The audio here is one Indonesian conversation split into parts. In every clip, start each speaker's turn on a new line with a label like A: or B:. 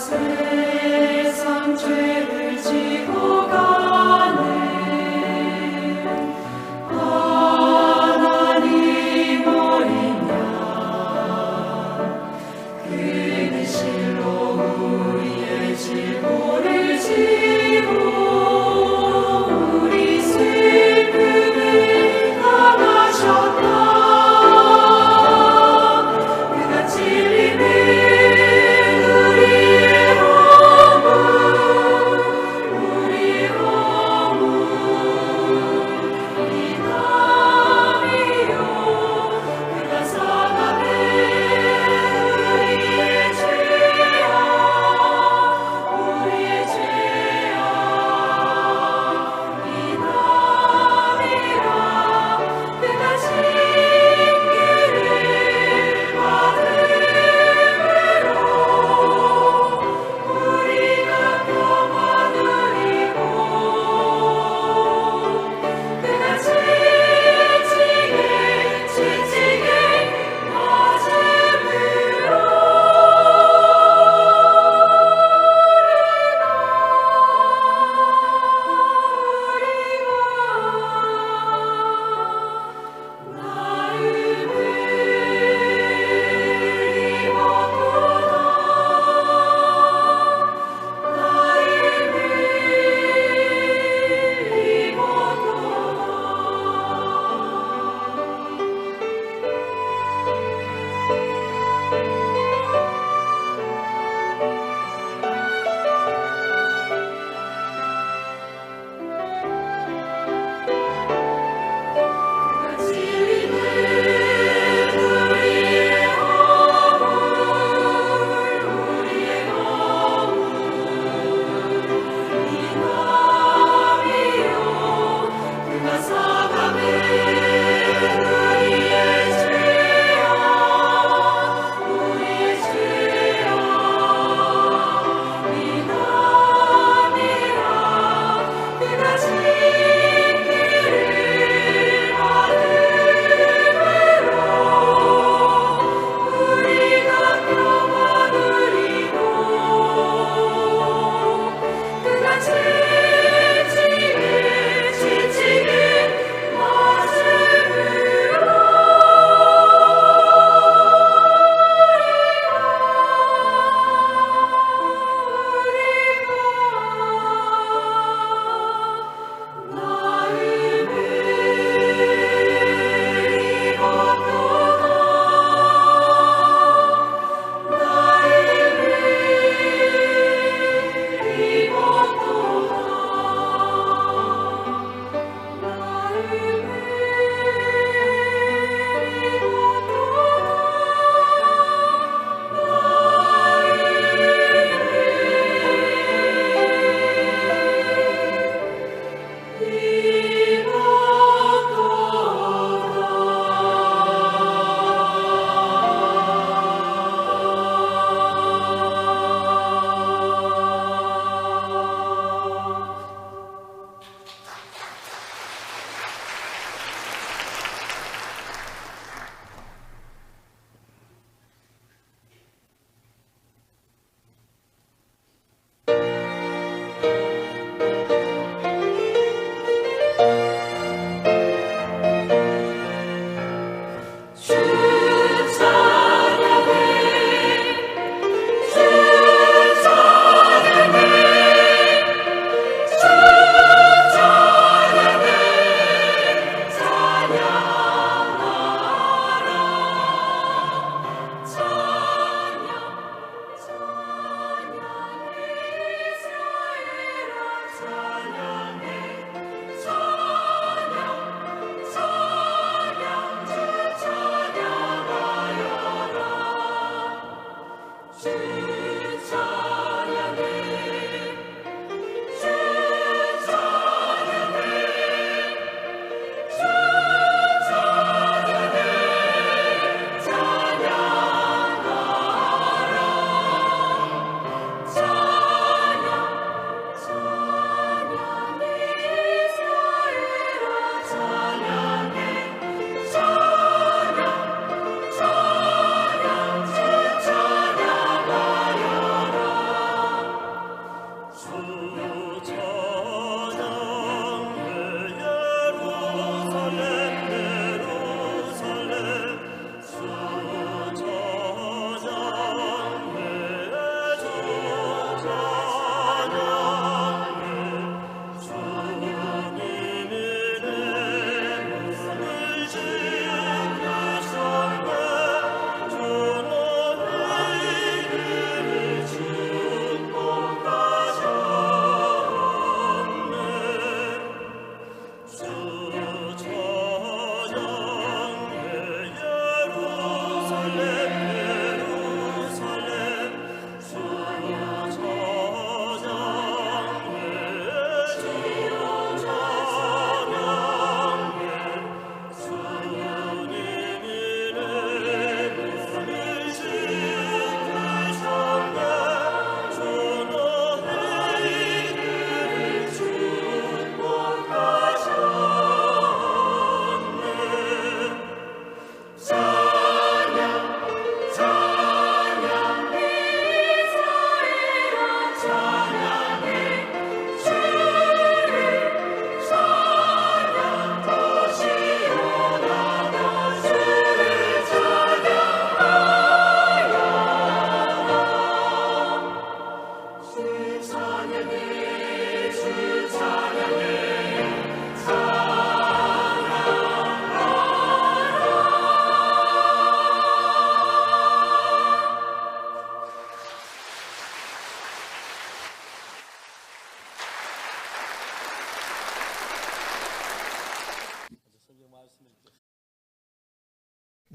A: 세상 죄를 지고 가네. 하나님 어린 양 그는 실로 우리의 질고를 지고 우리 슬픔을 당하셨다. 그가 찔림을 우리의 허물 우리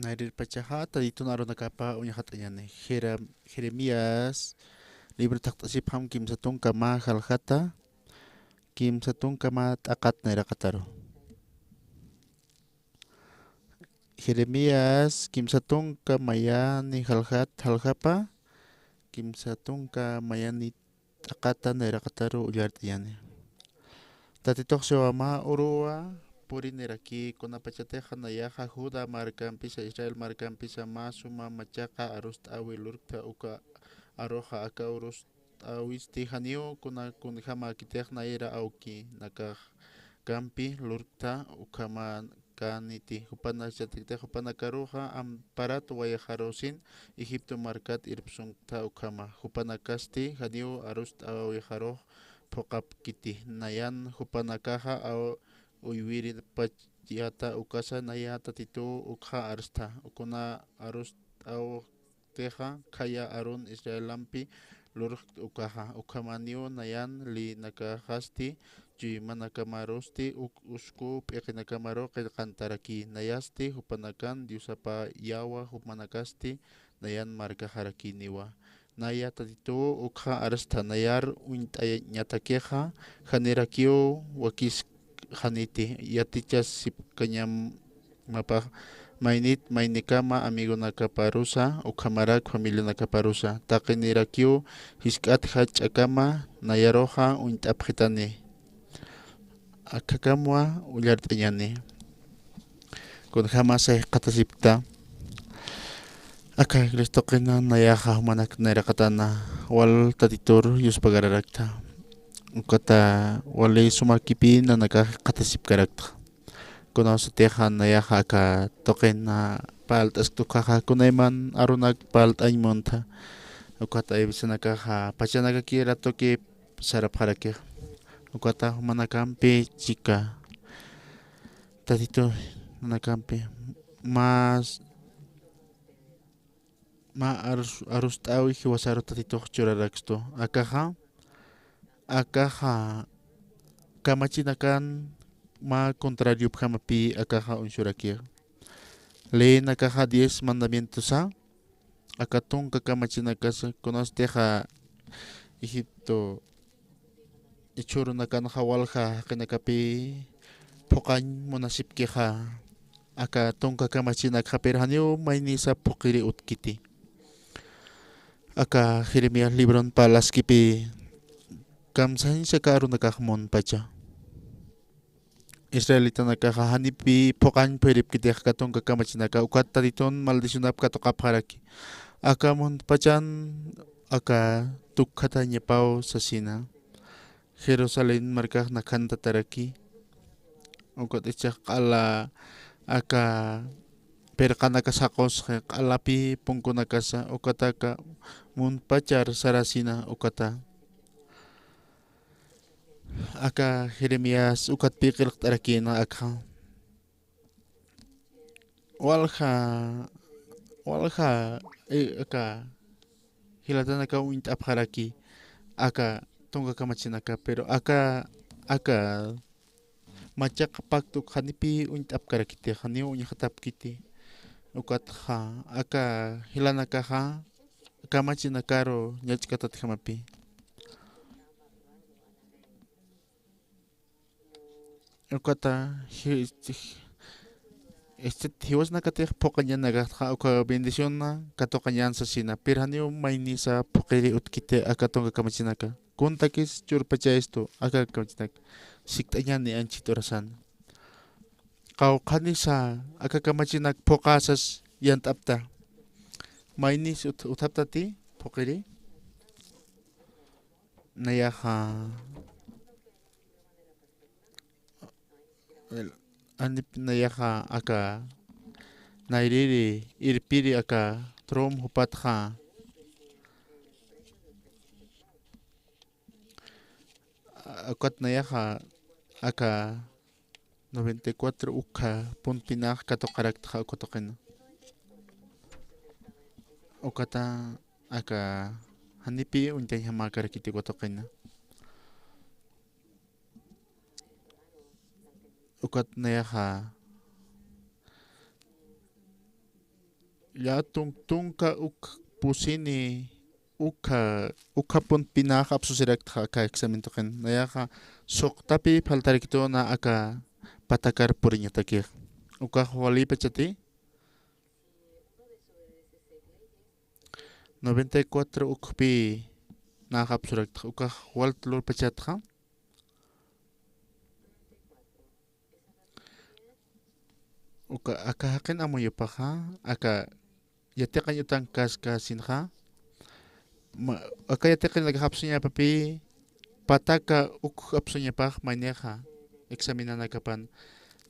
B: Nairir pachaja tadito naro nakapa unya hatayane. Jeremías libro taktasip ham kim satun kama halhata kim satun kama takat naira kataro. Jeremías kim satun kamaya ni halhat halhapa kim satun kamaya ni takata naira kataro uyart yani. Tatitok sewama urua puri neraki kuna pachate hanayaha Juda marcampisa Israel marcampisa masuma machaka arust awilurta uka aroha aka urust awisti hanio kuna kunhama kitech naira auki naka campi lurta ukama kaniti hupana chatikte hupana karuha amparat wayaharosin Egipto markat irpsungta ukama hupana kasti hanio arust awiharo pokap kiti nayan hupanakaha au uiwiri pachiyata ukasa nayata titu ukha arsta ukuna arust au teja kaya arun israelampi luruk ukaha ukamaniu nayan li nakahasti juy manakamarosti usku pekinakamarok kantaraki nayasti hupanakan diusapa yawa hupanakasti nayan marka haraki niwa naya tatitu ukha arsta nayar uintay nyatakeja janerakio wakis haniti yatichas sip kanyam mapa mainit mainikama amigo nakaparusa ukamarak familia nakaparusa takinirakiu hiskat hachakama nayaroja uintapjetane akakamwa ullartayane kun jamasa qatasipta aka kristokena nayaja manak narakatana wal tatitur yuspagararakta ukata wale sumakipi nanaka qatasip karakta kuno tejan nayaja ka tokena palt astukaka kunaiman arunak palt aymonta ukata ibisanaka pachanaka kira toke sarap harake ukata manakampi chika tatito manakampi mas ma arustawi hiwasaro tatito churaraksto akaja kamachinakan ma contrario pjamapi akaja unshurakia leen akaja 10 mandamientos akatun kakamachinakasa conosteja Egipto ichuru nakan hawalja kinakapi pokan monasipkeja aka tonka kamachinaka perhanio mainisa pokiri utkiti aka Jeremías libron palaskipi kamsahin sakaru nakahmon pacha Israelita nakaja hanipi pokan perip kitej katonka kamachinaka ukat taditon maldicionap katokap haraki aka mon pachan aka tukkata nyepao sasina Jerusalén markah nakanta taraki ukat ichak ala aka perkanaka sakos alapi pungkunakasa ukataka mun pacar sarasina ukata aka Jeremías ukat pikir tarakina aka walha aka hilatanaka uintap haraki aka tonga kamachinaka pero aka machak paktuk hanipi uintap karakite hani unyatap kiti ukat aka hilanaka kamachinakaro nyachkatat hamapi ukata hiwas nakatej pokañan nagatja uka bendición na katokañan sasina pirhanio mainisa pokeri utkite aka tonga kamachinaka kuntakis churpacha esto aka kamachinaka siktañan ni anchitorasan kau kanisa aka kamachinak pokasas yantapta mainis utaptati pokeri nayaja anip nayaja aka nairiri irpiri aka trom hupatja akat nayaja aka 94 uka punpinak katokarakta ukotokena ukata aka hanipi untay hamakarakiti kotokena ukat nayaja ya tunka pusini uka pun pinaka absusirak ka examen token nayaka sok tapi faltarik to na aka patakar purinya takir uka wali pechati 94 ukpi nakapsurak uka wal tlur pechat uka aka hakin amo yopaha aka yatekan yutang kasinha aka yatekan naghapsunya papi pataka uk hapsunya pah maineha examinan kapan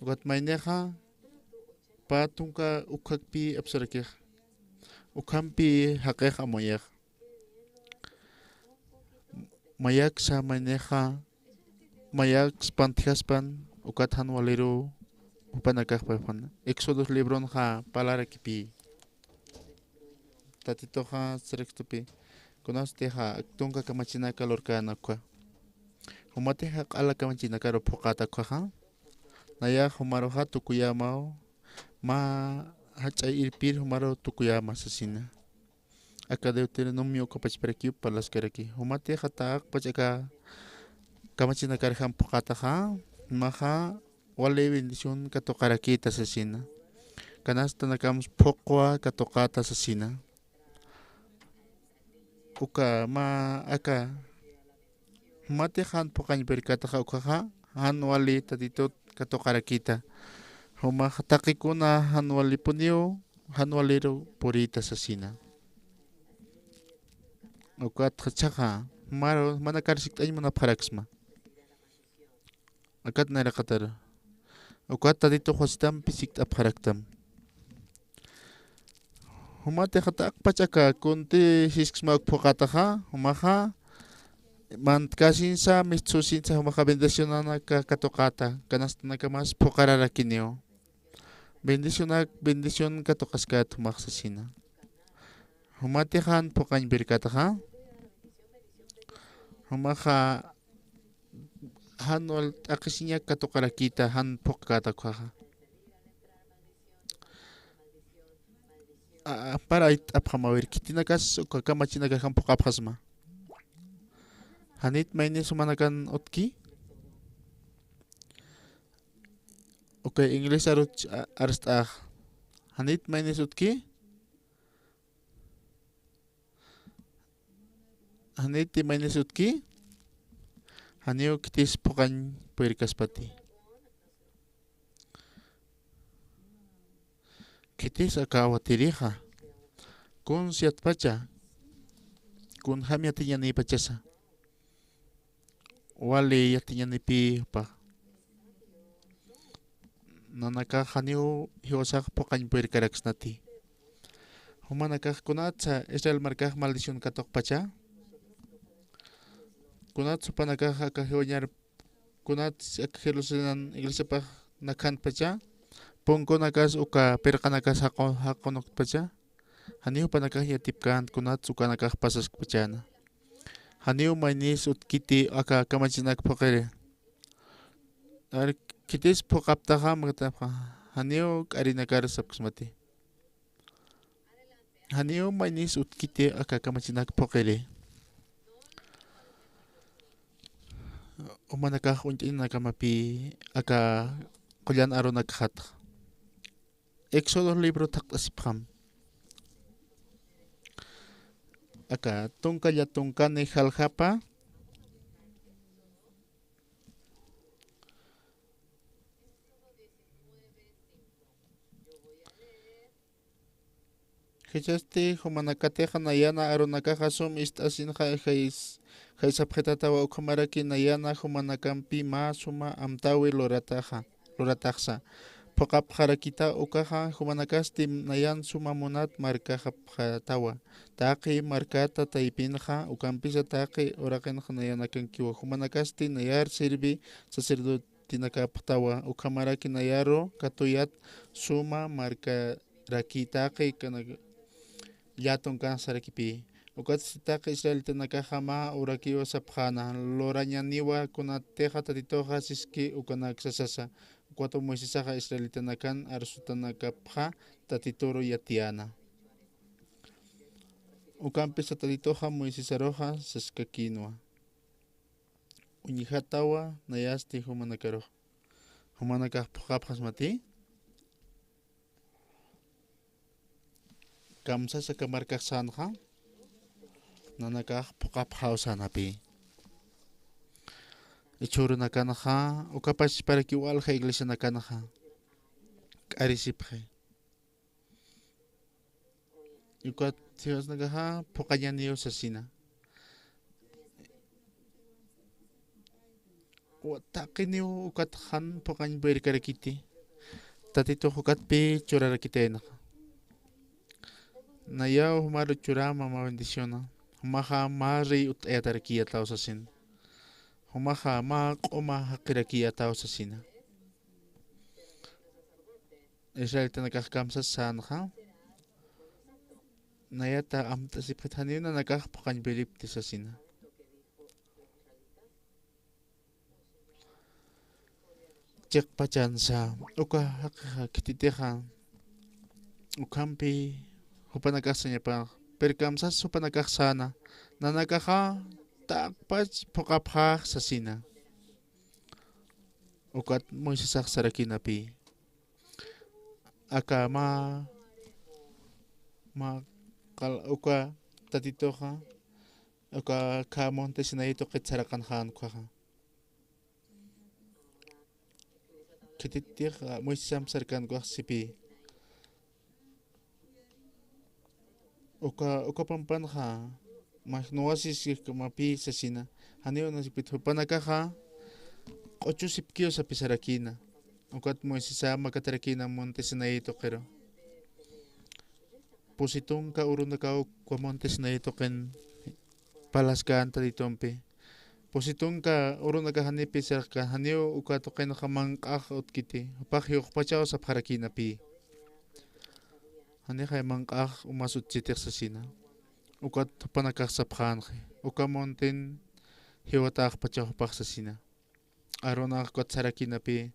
B: ukat maineha patungka ukhakpi absurakih ukhampi hakeh amoyak mayak sa maineha mayak spantihaspan ukat hanwaliru upanakah papan Exodus libron ha palara kipi tatito ha srekstupi konaste ha tunka kamachina kalorkana kwa humate ha ala kamachina karo phokata kwa ha naya humaro ha tukuyamao ma hachay irpir humaro tukuyama sasina aka deuteronomio kapachperaki palas karaki humate ha taak pachaka kamachina karham phokata ha maha wale bendición katokarakita sasina kanasta nakams pokwa katokata sasina uka ma aka mate han pokañ perkata uka han wali tatito katokarakita huma takikuna han wali punio han waliro purita sasina uka tchaka maro manakarsik ay mana paraksma akat narakatar ukata dito khostam pisik apharaktam humate khata akpachaka kunti hiskmak phokataha humaha mantkasinsa mitsusinsa humaha bendicionana ka katokata kanastana mas phokararakinio bendición katokaskat humaksasina humate han phokañ birkataha humaha hanwal akisinya katokarakita han phokata kwaha para aphamawir kitinakas ukakamachinaga han phokapkhasma hanit maine sumanakan otki okay english arst hanit maine utki hanit maine utki hanio kitis pokañ puirkaspati kitis akawatiriha kun siat pacha kun ham yatiñani pachasa wale yatiñani pi pa nanaka hanio hiwasak pokañ puirkaraksnati humanaka kunatsa Israel markah maldición katok pacha kunat supanaka akahiwanyar kunat Jerusalem iglesia pa nakhan pacha pongko nakas uka perkanakas hakonok pacha haniu panaka yatipkan kunat sukanaka pasas pachana haniu mainis utkiti aka kamachinak phokere ar kitis phokaptaha magtapha haniu karinakar sabksmati haniu mainis utkiti aka kamachinak phokere umanaka untin nakamapi aka kulan aro nakhat Exodus libro taktasipkham aka tungka ya tungka ni halhapa Hichaste humanakate hanayana aro nakahasum istasin hay sapjetatawa ukhamaraki nayana humanakampi ma suma amtawi lorataksa pokap harakita ukaha humanakasti nayan suma munat markaha tawa taki markata taipinha ukampisa taki oraken hanayanakan kiwa humanakasti nayar sirvi sacerdotinaka ptawa ukhamaraki nayaro katuyat suma marka rakitaki kana yaton kan sarakipi ukat sitaka Israel tanaka hama urakiwa saphana loranyaniwa kunateja tatitoja siski ukanak sasasa kuato Moisés Israel tanakan arsutanaka pha tatitoro yatiana Ukampi satalitoja Moisés aroja saskakinua. Uñijatawa nayasti humanakaro. Humanakah pukapjas mati. Kamsa sa kamarkak sanja. Nanakah pukapjausanapi. Ichuru nakanaja. Ukapas para kiwalja iglesia nakanaja. Karisipje. Ukat Dios nagaha pokañaniyo sa sina. Watakiniyo ukat han pokañ berikarakiti. Tatito ukat pi churarakitena. Nayaw humaro chura mama bendiciona. Humaha mari utayatarakia tao sa sin. Humaha ma koma hakirakia tao sa sina. Israel tanakakkamsa sanha. Nayata amta si Pethanio na nakakapakanybilip sa sina. Cek pacan sa uka kititeha ukampi hupanakasanya pa perkamsas hupanakaksana na nakaka takpach pokapha sa sina. Ukat mo isasak sarakinapi. Aka ma uka tatito ka uka kamonte sinaito kitsarakan han kwa ka kititik mo isam sarkan kwa sipi uka pampan ka mas nuwasis mapi sa sina hanyo na sipit hupanaka ka 8 kilo sa pisarakina ukat mo isama katarakina monte sinaito kero Pusitong ka urun na ka montes na ito ken palaskaan talitompe. Pusitong ka urun na kahanipi sa kahanyo ukato ken kamangkak ut kiti. Pakyok pachaw sa parakina pi. Hani kay mangkak umasut chitik sa sina. Ukat panakak sa pkan kay. Uka monten hiwatak pachaw pak sa sina. Aron akot sarakina pi.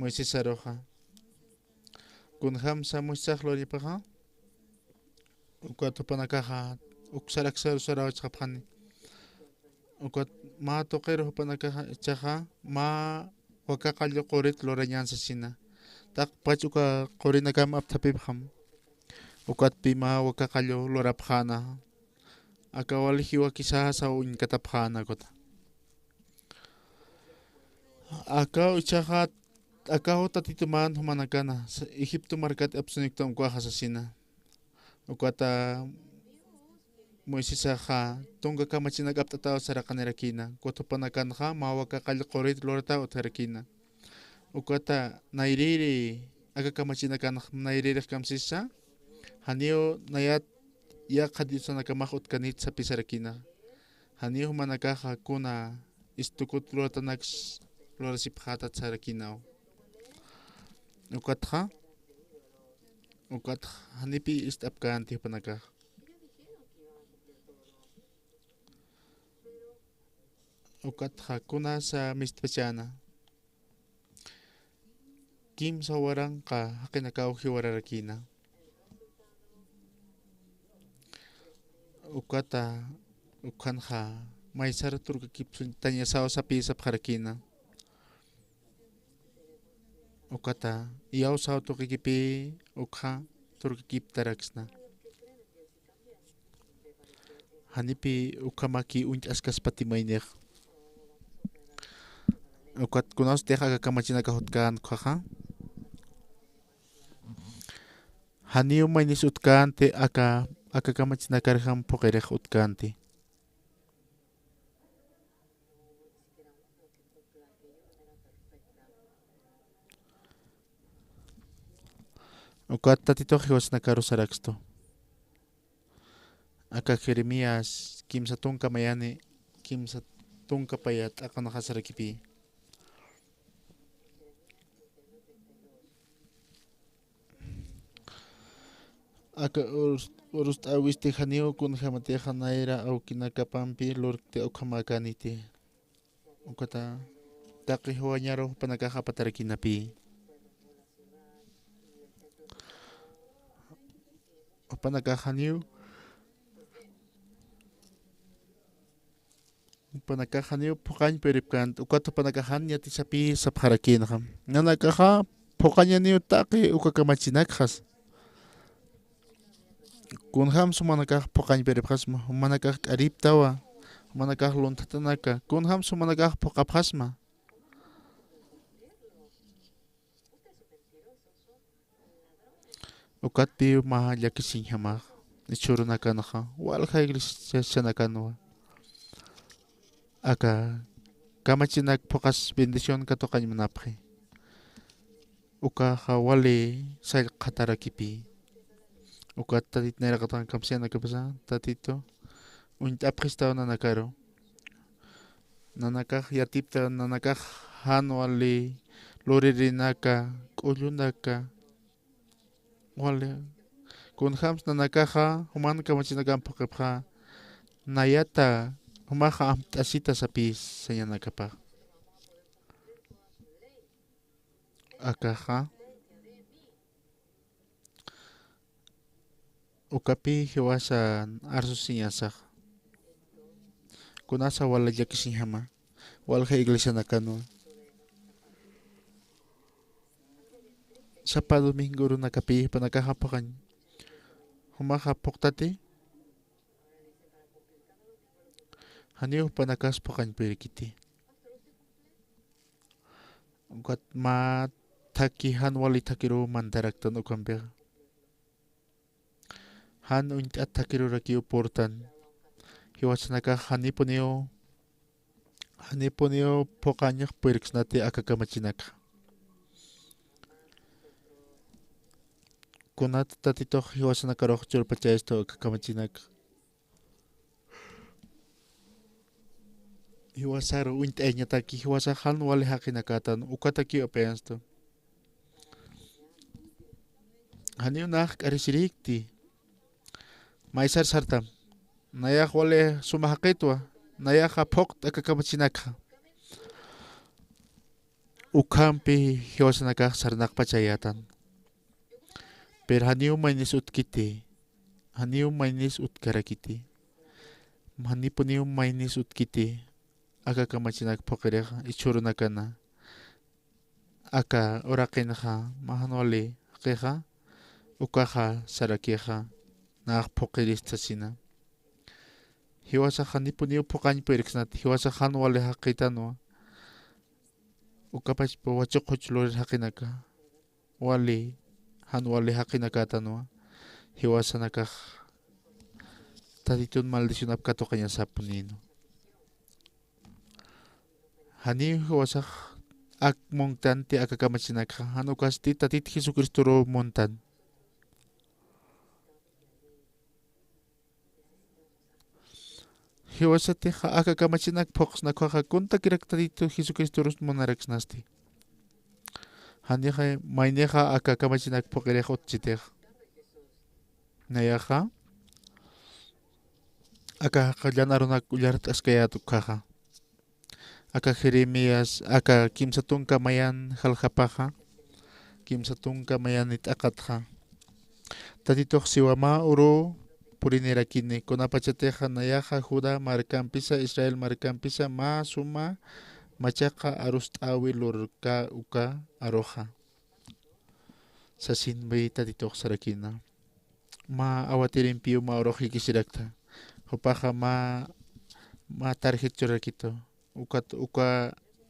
B: Moises aroha. Kunham sa moisak lori pa ka? Ukat panakaha uksarak saraw chapani ukat ma tokero panakaha chaha ma wakakalyo korit loranyan sa sina tak pachuka korinagam aptapibham ukat pima wakakalyo lorapkhana akawal hiwa kisa sa un katapkhana kota akaw chaha akaw tatituman humanakana sa Egipto markat apsuniktom kwa sa sina ukata Moises ha tunga ka machinagap tataw sa rakanirakina koto panakan ha mawag ka kalkorit lorta o tarakina ukata nairiri aga ka machinakan nairiri kamsisa hanio nayat yak hadisa nakamakot kanit sa pisarakina hanio manaka ha kuna istukot lorta naks lorasip hatat sa rakinaw ukat ha ukat hanipi istap kanti panaka ukat hakuna sa mistpachana kim sa warang ka hakinakaw hiwararakina ukata ukan ha may saratur kakipsun tanya sao sa pisa parakina ukata iyaw sao to kikipi ukha turkikip taraks na hanipi ukamaki unt askas patimaynek ukat kunaus teha kakamachina kahutkan kwaha haniu mainis utkante aka kamachina karham pokerek utkante ukat tatito hiwas na karusaraksto aka Jeremías kimsa tungka mayani kimsa tungka payat aka nakasarakipi aka urus awiste hanio kun hamate hanaira au kinakapampi lorte au kamakanite ukata taki huanyaro panakahapatarakinapi panakahanio panakahan pokañ peripkan ukata panakahan yati sapi sapharakinaqa nanakaqa pokaña niu taqi uka kamachinakjas kunham sumanakaq pokañ peripqasma manakaq k'ariptawa manakaq luntatanaka kunham sumanakaq pokapqasma ukati ma llakisinhamaq ichurunakanaqa walqa iglesia shanakanuwa aka kamachinak pokas bendición katoqañ munapqi ukaqa wali sallqatarakipi uka tatit nayraqatan kamsiana kapasa tatito uñt'apqista nanakaro nanakaq yatipta nanakaq han wali luririnaka k'ullunaka wali kunhams nanakaqa human kamachinakanpaq qipqa nayata humaqa amt'asita sapis sayanakapaq akaqa ukapi hiwasa arsusiñasaq kunasa wala llakisinhama walqa iglesia nakanu sapa domingo runakapi panakaqa paqañ humaqa puqtati haniuq panakas paqañ pirikiti ukat ma taki han wali takiru mantaraktan ukanpiqa han uñt'at takiruraki uportan hiwasanaka hanipuniu pokañaq puriksnati akakamachinaka kunata tatitoq hiwasanakaroq churpachaysto akakamachinaka hiwasaro uñt'ayñataki hiwasa han wali haqinakatan ukataki upiansto haniunaq k'arisirikti maysar sartam nayaq wali sumaqitwa nayaqa phuq akakamachinaka ukampi hiwasanakaq sarnaq pachayatan pero haniu maynis utkiti haniu maynis utkarakiti hanipuniu maynis utkiti akakamachinaka phuqiriqa ichurunakana aka uraqinaqa mahan wali qiqa ukaqa sarakiqa naq phuqiristasina hiwasa hanipuniu phuqañ puriksnati hiwasa han wali haqitanwa ukapachpa wachuquch lurir haqinaka wali han wali haqinakatanwa hiwasanakaq tatitun maldicionap katuqaña sapunino hani hiwasaq ak montanti akakamachinaka han ukasti tatit Jesucristoro montan hiwasatiqa akakamachinak phuqsnakuqa kuntakirak tatito Jesucristoros monaraksnasti haniqa mayniqa akakamachinak phuqiriq utchitiq nayaqa akaqa llanarunak ullart'askayatu kaqa aka Jeremías aka kimsa tunka mayan halqapaqa kimsa tunka mayani t'aqatqa tatitoq siwama uru purinirakini kunapachatiqa nayaqa Judá markanpisa Israel markanpisa ma suma machaqa arus t'awi lurka uka aruqa sasinpi tatitoq sarakina ma awatirinpiu ma uruq hikisirakta hupaqa ma tarjeta churakito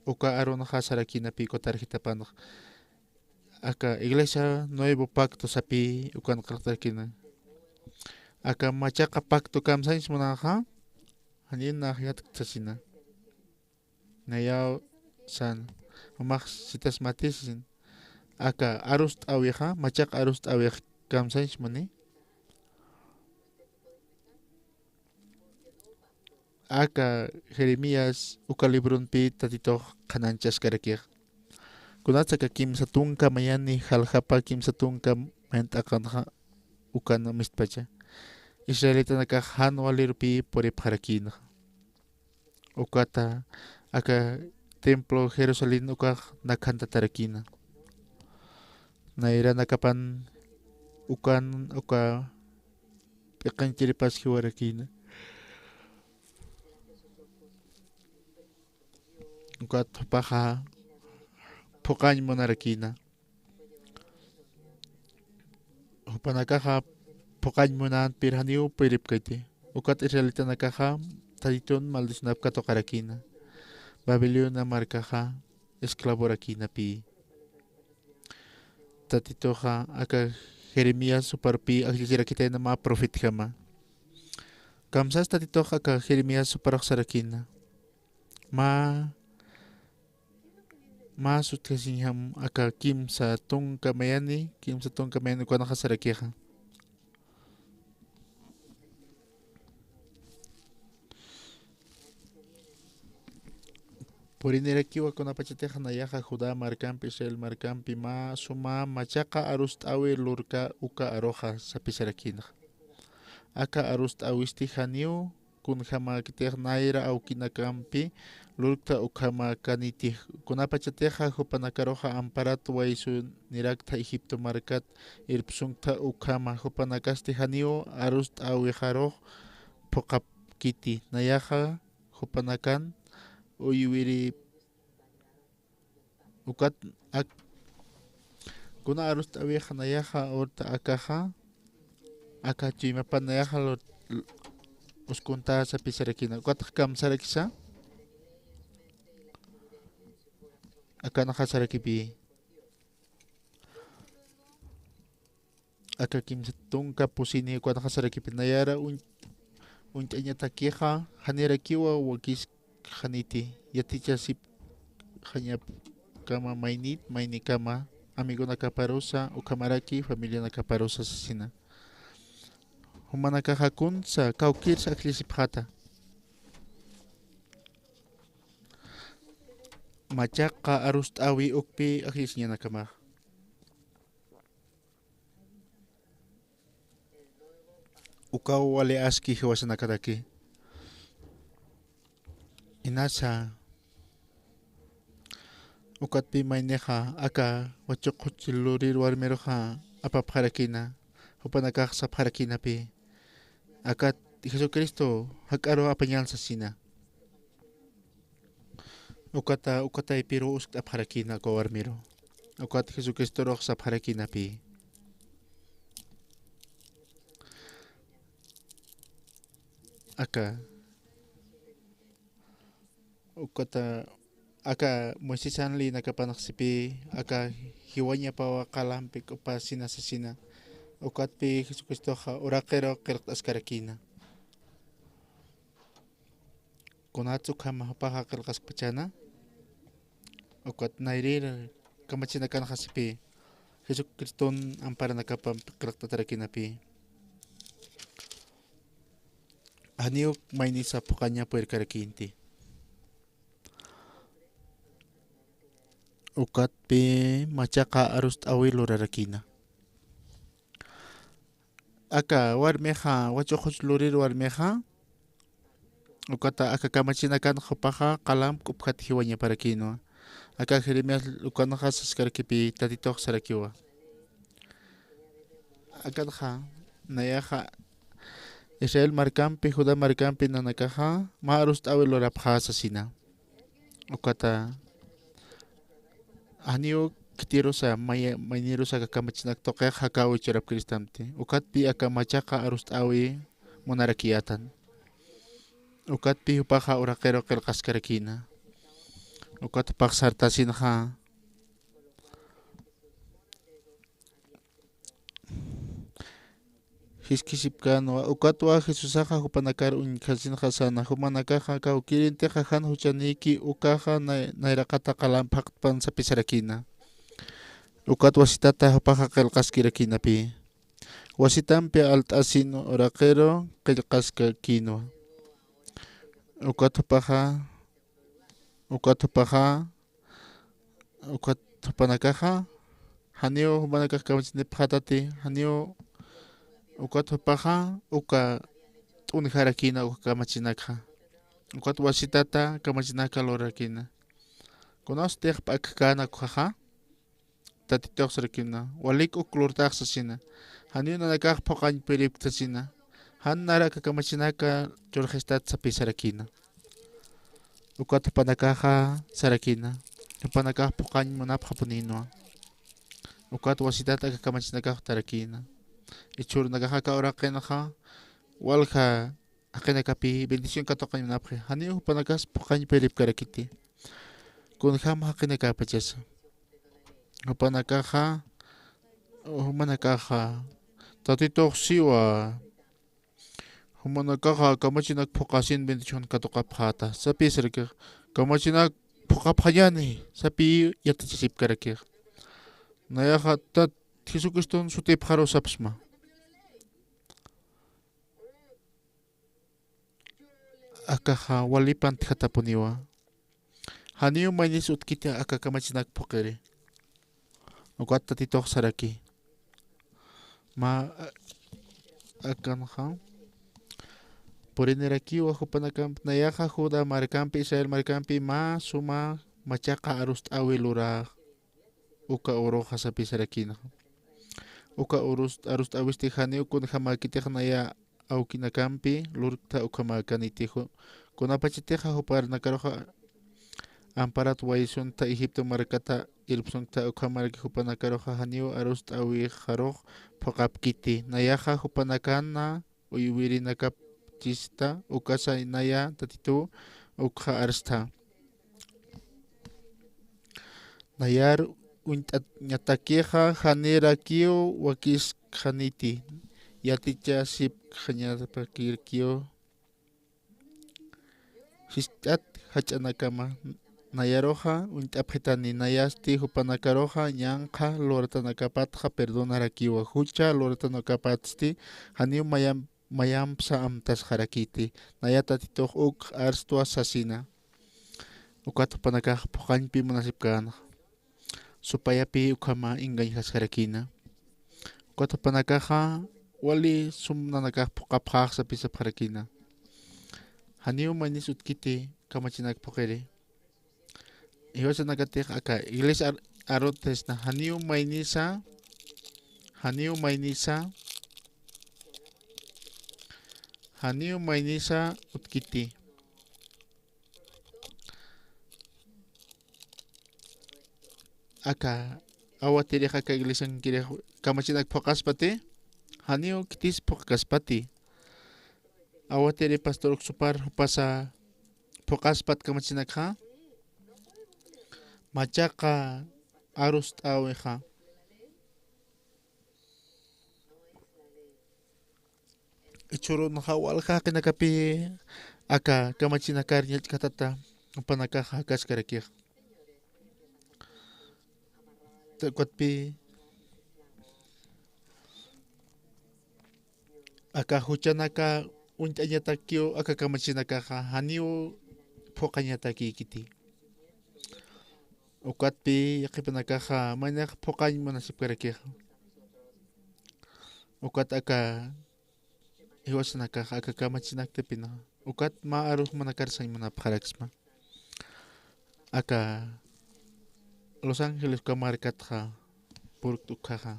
B: uka arunaqa sarakinapi tarjetapanaq aka iglesia nuevo pacto sapi ukanqartarkina aka machaqa pacto kamsanchis munanqa haninaq yatqchasina nayaw san umaq sitas matisin aka arus t'awiqa machaqa arus t'awiq kamsanchis muni aka Jeremías uka librunpi tatitoq qananchasqarakiq kunataka kimsa tunka mayani halqapa kimsa tunka mayan t'aqanqa ukana mistpacha Israelitanaka han walirpi puripqarakinaq ukata aka templo Jerusalén ukaq nakhantatarikina nairanakapan uka piqanchiripas hiwarakina ukat paha pokañ monarakina hupanakaja pokañ monan pirhaniu piripkaiti ukat israelita nakaja taditon maldisnapka tokarakina Babilonia markaja esclavorakina pi tatitoja aka Jeremías suparpi akisirakita nama profit kama kamsas tatitoja aka Jeremías suparaksarakina ma sutkasinham aka kimsa tungka mayani kwa nakasarakiha Purinirakiwa kunapachateja nayaja Judá markampi Israel markampi ma suma machaqa arust awi lurka uka aroja sapisarakina aka arust awisti haniu kun hama kitej naira aukinakampi lurkta ukama kanitij kunapachateja hupanakaroja amparat waisu nirakta Egipto markat irpsunkta ukama hupanakasti haniu arust awi jaroj pokap kiti nayaja hupanakan uyuwiri ukat kuna arust aweja nayaja orta akaja aka chimapan nayaja uskunta sapisarakina ukat kamsarakisa aka nakasarakipi aka kimsatungka pusini ukat nakasarakipi nayara untaña takija hanirakiwa wakis haniti yaticha sip hanyap kama maini kama amigo nakaparosa ukamaraki familia nakaparosa sasina humanakajakun sa kaukir sa aklisipjata machaqa arust awi ukpi aklisnya nakama ukaw wale aski hiwasanakadaki inasa ukatpi maineja aka wachuqchilurir warmiroja apapharakina hupanakaj sapharakina pi akat Jesucristo hakaro apañal sasina ukata ipiro usk apharakina ko warmiro ukat Jesucristo roj sapharakina pi aka ukata aka Moisesan li nakapanaksipi aka hiwanya pawa kalampik upa sinasasina ukat pi Jesucristo ha urakero kirat askarakina kunatsu kama paha kirkas pachana ukat nairir kamachinakan hasipi Jesucristo ampara nakapam kirat tarakina pi haniuk mainisa pukanya puer karakinti ukat pi machaqa arust awi lurarakina aka warmeja wachuqus lurir warmeja ukata aka kamachinakan hupaja qalam kupkat hiwaña parakino aka Jeremías ukanaja saskarkipi tatitoq sarakiwa akanja nayaja Israel markampi Judá markampi nanakaja ma arust awi lurapja sasina ukata aniu kitiro sa mainiro sa kakamachinak tokek hakawi chirap kristamti ukat pi aka machaqa arust awi monarakiatan ukat pi hupaja urakero kelkaskarakina ukat paksartasinja hiskisipkano ukatwa Jesusaja hupanakar uñikasinja sana humanakaja kaukirinteja han huchaniki ukaja nairakata qalampaqpan sapisarakina ukat wasitata hupaja qillqaskirakina pi wasitanpi alt'asino urakero qillqaskakino ukat hupanakaja haniu humanakaj kamachinipqatati haniu ukat hupaja uka t'unijarakina uka kamachinakja ukat wasitata kamachinaka lorakina kunastej p'akkana kujaja tatitoq sarakina walik uklurtaj sasina haniu nanakaj phoqañ piriptasina han naraka kamachinaka churajistat sapisarakina ukat panakaha sarakina panakaha pukañ munap hapunino ukat wasitat akakamachinakah tarakina ichur nagahaka orakenaha walha akinakapi bendición katokañ munapje haniu panakas pukañ pelip karakiti kunham hakinakapachas panakaha humanakaha tatito siwa humanakaha kamachinak pukasin bendición katokapjata sapi serke kamachinak pukapjayani sapi yatachisip karakir nayaha tat Jesucristo sutip haro sapsma akaha walipan tijatapuniwa haniu maynis utkita aka kamachinak pukere ukat tatitok saraki ma akanha Poriniraki wajupanakam nayaja Juda markampi Israel markampi ma suma machaka arust awilura uka oroja sapi sarakina uka arust awisti hani ukun hamakitej naya aukinakampi lurta ukamakanitijo kunapachiteja hupar nakaroja amparat waisunta Egipto markata ilpsunta ukamarki hupanakaroja haniu arust awijaroj pokapkiti nayaja hupanakana uywirinakap Chista ukasa inaya tatitu ukha arsta nayar nyatakeja hanera kio wakis haniti yaticha sip hanyar pakir kio histat hachanakama nayaroja untaphetani nayasti hupanakaroja ñanja lortanakapatja perdonara kiwa hucha lortanakapatsti haniu mayam sa amtas harakiti nayata titoh uk arstua sasina ukat panakah pokañpi munasipkana supayapi ukama ingayjas harakina ukat panakaha wali sumnanakah pokapjaj sa pisap harakina haniu manis utkiti kamachinak pokere ihosa nakatik aka iglesia arotes na haniu mainisa Haniu mainisa utkiti aka awatiri ka iglesia kire kamachinak pokaspati haniu kitis pokaspati awatiri pastor supar pasa pokaspat kamachinak ha machaka arust aweja ichurun hawalja kinakapi aka kamachinakar katata panakaja kaskarakij takwatpi aka huchanaka untañatakio aka kamachinakaja haniu pokañataki kiti ukatpi yaqipanakaja mañaq pokañ manasipkarakij ukat aka iwasanakaja aka kamachinaktipina ukat ma arus manakarsan manapjaraksma aka Los Ángeles kamarkatja purktukaja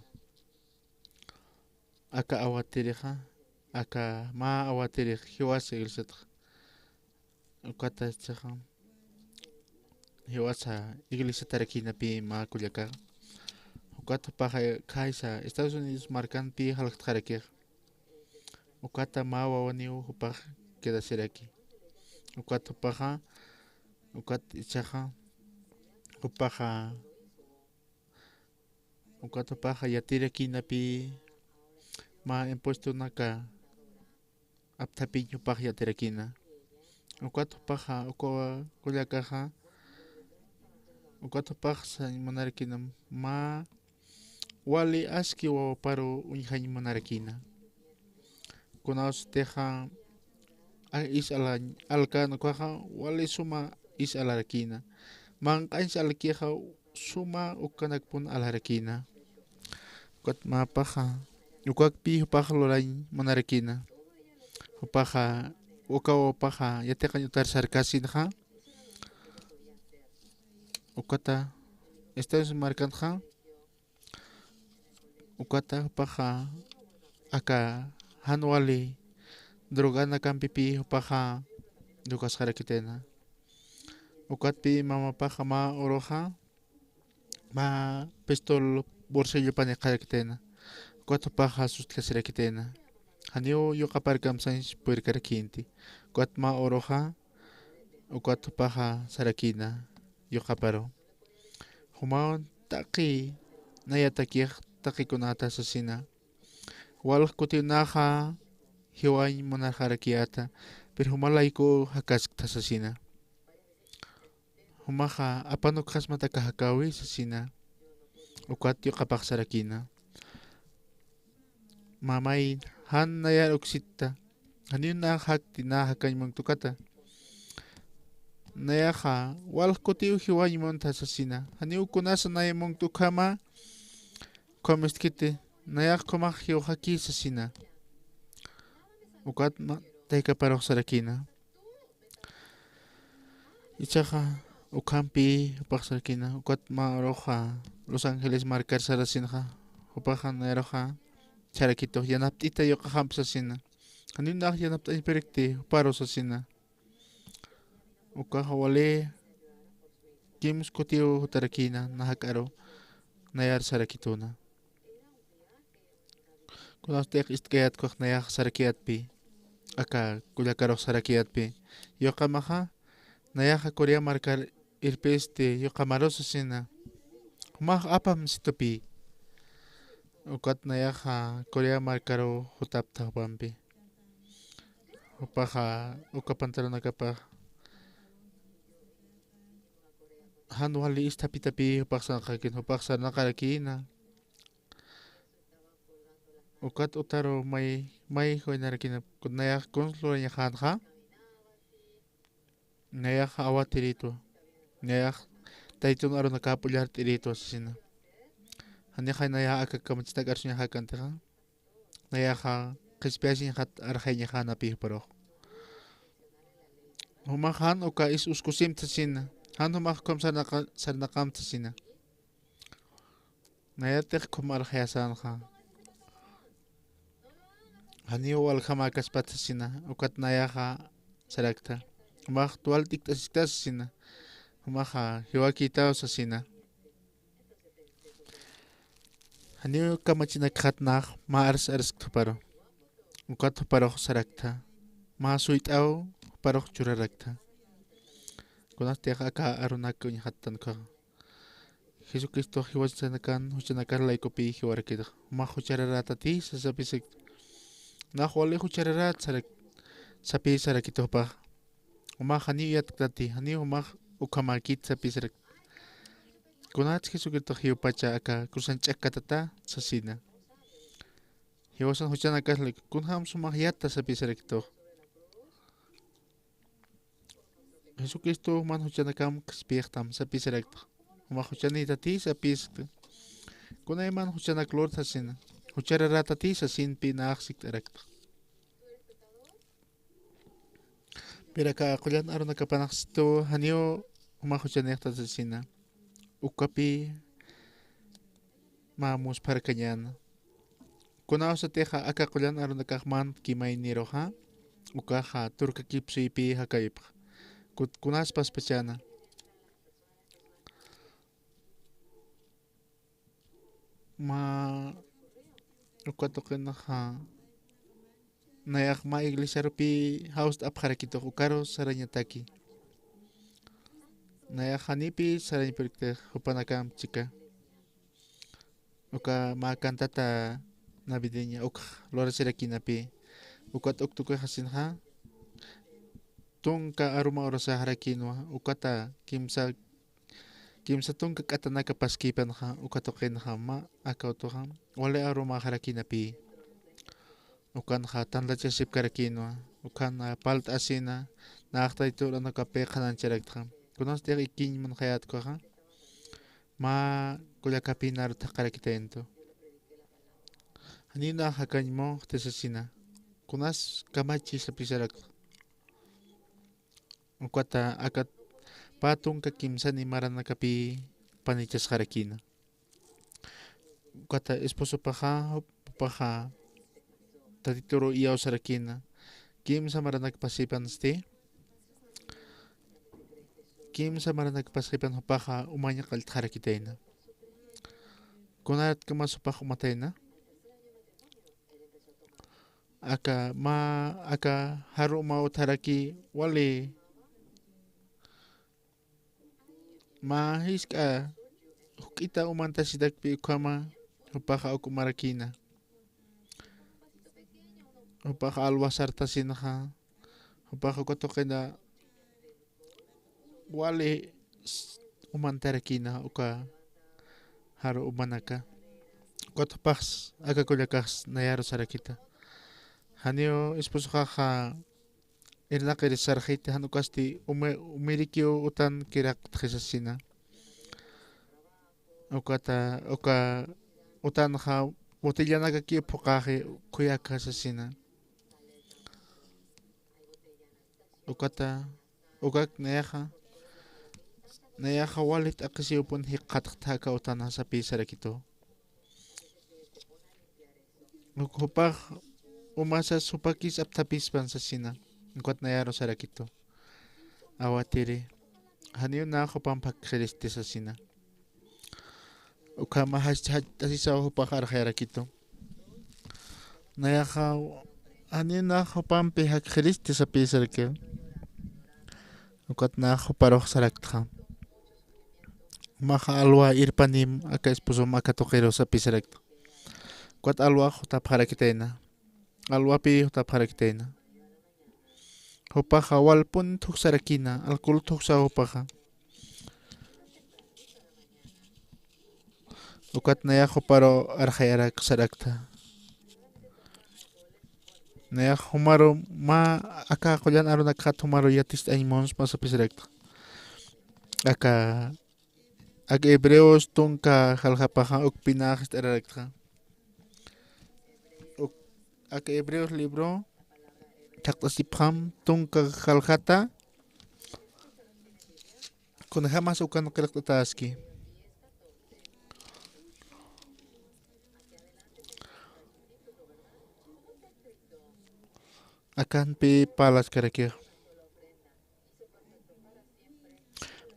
B: aka awatirija aka ma awatirij hiwasa iglesiatja ukata chaja hiwasa iglesia tarakinapi ma kullakaja ukata paja kaisa Estados Unidos markanpi halaqtjarakij ukata ma wawaniu hupaj quedasiraki ukata paja ukat ichaja ukata paja yatirakinapi ma impuesto naka aptapiño paja yatirakina ukata paja ukawa kullakaja ukata paja san manarakina ma wali aski wawaparo unjañ manarakina kunaos teja is alkano kaja wali suma is alarakina manqanch alkija suma ukanakpun alarakina ukat mapaja ukakpi upaja lolañ manarakina upaja ukawapaja yateqa utar sarkasinja ukata Estados markanja ukata upaja aka hanwali drogana kampipi upaja drogas harakitena ukat pi mama paja ma oroja ma pistol bolsillo pani karakitena ukat paja sustla sirakitena hanio yo kapar kamsan puer karakinti ukat ma oroja ukat paja sarakina yo kaparo humaon taki naya takih taki kunata sasina wal kutinaja hiwain monajarakiata pero humalaiko hakas tasasina humaja apano kasmata kahakawi sasina ukat yo kapak sarakina mamay han naya oksita hanin na hak tinahakan mong tukata naya ha wal kutiu hiwain mon tasasina haniu kunasa naya mong tukama komistkite naya komak hiyo haki sasina ukat ma teka parok sarakina ichaja ukampi upak sarakina ukat ma roja Los Ángeles marcar sarasinja upaja neroja charakito yanaptita yo kaham sasina hanin na yanapta imperikti paro sasina ukaja wale kimus kutiu tarakina nahakaro nayar sarakituna kunas tek istkayat kuak nayak sarakiat pi aka kuyakarok sarakiat pi yo kamaja nayaja Korea marcar irpeste yo kamaros sina humah apam sitopi ukat nayaja Korea marcaro hutap tahpampi upaja uka pantalon akapa han wali istapitapi upaksa kakin upaksa nakarakina ukat utaro may hoinarakina nayak konsloranya hanja nayak awatirito nayak taitun aro nakapulyar tirito sina hanyahay naya aka kamachita garsunya hakantaha nayaha kispiasin hat arhainya hana pihparo humahan uka is uskusim tasina han humak kom sarnakam tasina nayatek kom arhayasan ha hanio wal hamakas patasina ukat nayaha sarakta humak tual tiktas sina humaha hiwakita sasina hanio kamachina khatnah ma ars tuparo ukat tuparo sarakta ma suitao paro churarakta kunas tiaka aka arunak unya hatan ka Jesucristo hiwachanakan huchanakan laikopi hiwarakita ma huchararata ti sasapisik na hole huchararat sapi sarakito pa uma hani yatkati hani uma ukamakit sapisarak kunach Jesucristo hiupacha aka krusan chakatata sasina hiwasan huchanakas lik kunham sumahyata sapisarakito Jesucristo man huchanakam kaspiektam sapisarakto uma huchanita ti sapisak kunay man huchanak Lord sasina huchararata ti sasin pinaksik tarakto Pira ka kulan aro nakapanaksto hanyo uma huchanekta sasina ukapi mamus para kanyan kunao sa teja aka kulan aro nakakman kimay niroha ukaha turka kipsi pi hakayip kunas paspachana ma ukatoken ha nayak ma iglesia pi house apharakito ukaro saranyataki nayak hanipi saranyperikte hupanakam chika uka ma cantata navideña uk lora sirakinapi ukat uktuke hasinha tungka aruma orasa harakinwa ukata kimsa tungka katanaka paskipan ha ukatoken ha ma akautoha wale aruma harakinapi ukan ha tanlacha sip karakinwa ukan palt asina nakta itu rana kape kanan charakta kunas tiak ikin man khayat ko ha ma kuya kapinar takarakitento hanina hakan mo tesasina kunas kamachi sa pisarak ukata akat patung kakimsa ni marana kapi panichas harakina ukata esposo paha tatituro iyaw sarakina kim sa maranak pasipan sti kimsa maranakpasqipan hupaqa umaña qallqarakitayna kunarat kamasupaq umatayna aka haru uma utharaki wali ma hisk'a huk'ita umanta sidakpi ukhama hupaqa ukumarakina hupaqa alwasarta sinaqa hupaqa kotoqina wali umantarakina uka haru umanaka kotopaqs aka kullakaqs nayaru sarakita hanio esposoqaqa irnaqiri sarqiti hanukasti umirikiu utan kiraqtqisasina uka utanqa botillanaka kiphuqaqi kuyakasasina ukak nayaqa walit aqisiupun hiqqatqtaka utana sapi sarakito hupaq umasas hupakis aptapispan sasina ukat nayaru sarakito awatiri hanio na hupanpak celeste sasina uka mahasisa hupaq arqayarakito nayaqa hanio na hupanpi hak celeste sapi sarakito ukat na huparoq sarakta maha alwa irpanim aka esposo aka toqero sapi sarakta ukat alwa hutap harakitayna alwapi hutap harakitayna hupaqa walpun thuksarakina alcohol thuksa hupaqa ukat naya huparo arqayarak sarakta naya humaro ma aka qollan arunaka humaro yatis aymons masapi sarakta aka hebreos tunka halhapaqa ukpinaq ararakta aka hebreos libro chaqtasipqam tunka halhata kuna hamas ukan qilqtataski akanpi palas karakir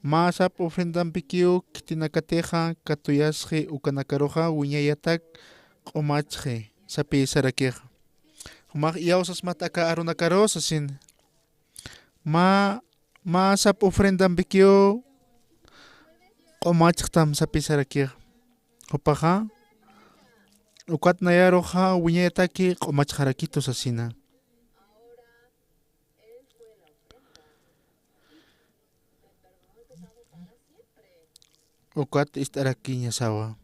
B: masap ofrendampikiu kitinakateqa katuyasqi ukanakaroqa wiñayatak q'umachqi sapi sarakir humaq iyausas mataka arunakaro sasin masap ofrendampikiu q'umachqtam sapi sarakir hupaqa ukat nayaroqa wiñayataki q'umachqarakito sasina ukat istarakiña sawa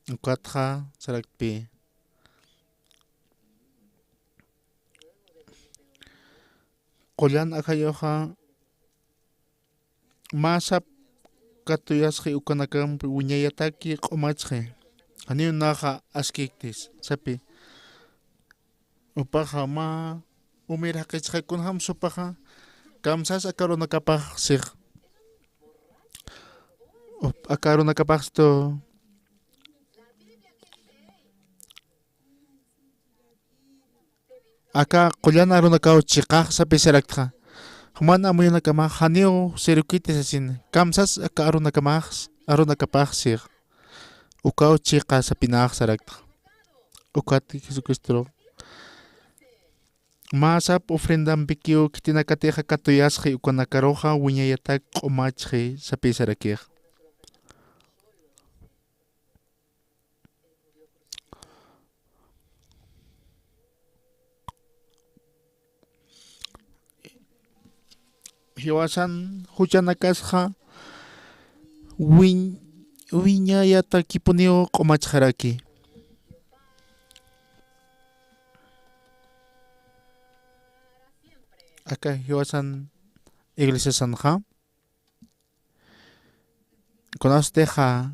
B: ukatqa sarakpi qollan aqhayoqa masap katuyasqi ukanakampi wiñayataki q'umachqi hanio naqa askiktis sapi upaqa ma umiraqisqakunham supaqa kamsas akarunakapaq siq akarunakapaq to aka qollan arunakaw chiqaq sapi sarakta humana amuyanakamaq hanio sirukiti sasin kamsas aka arunakapaq siq ukaw chiqa sapinaq sarakta ukati Jesucristo masap ofrendampikiu kitinakateqa katuyasqi ukanakaroqa wiñayatak q'umachqi sapi sarakij hiwasan huchanakasqa wiñayatakipuniu q'umachqaraki aka hiwasan iglesia sanja kunasteqa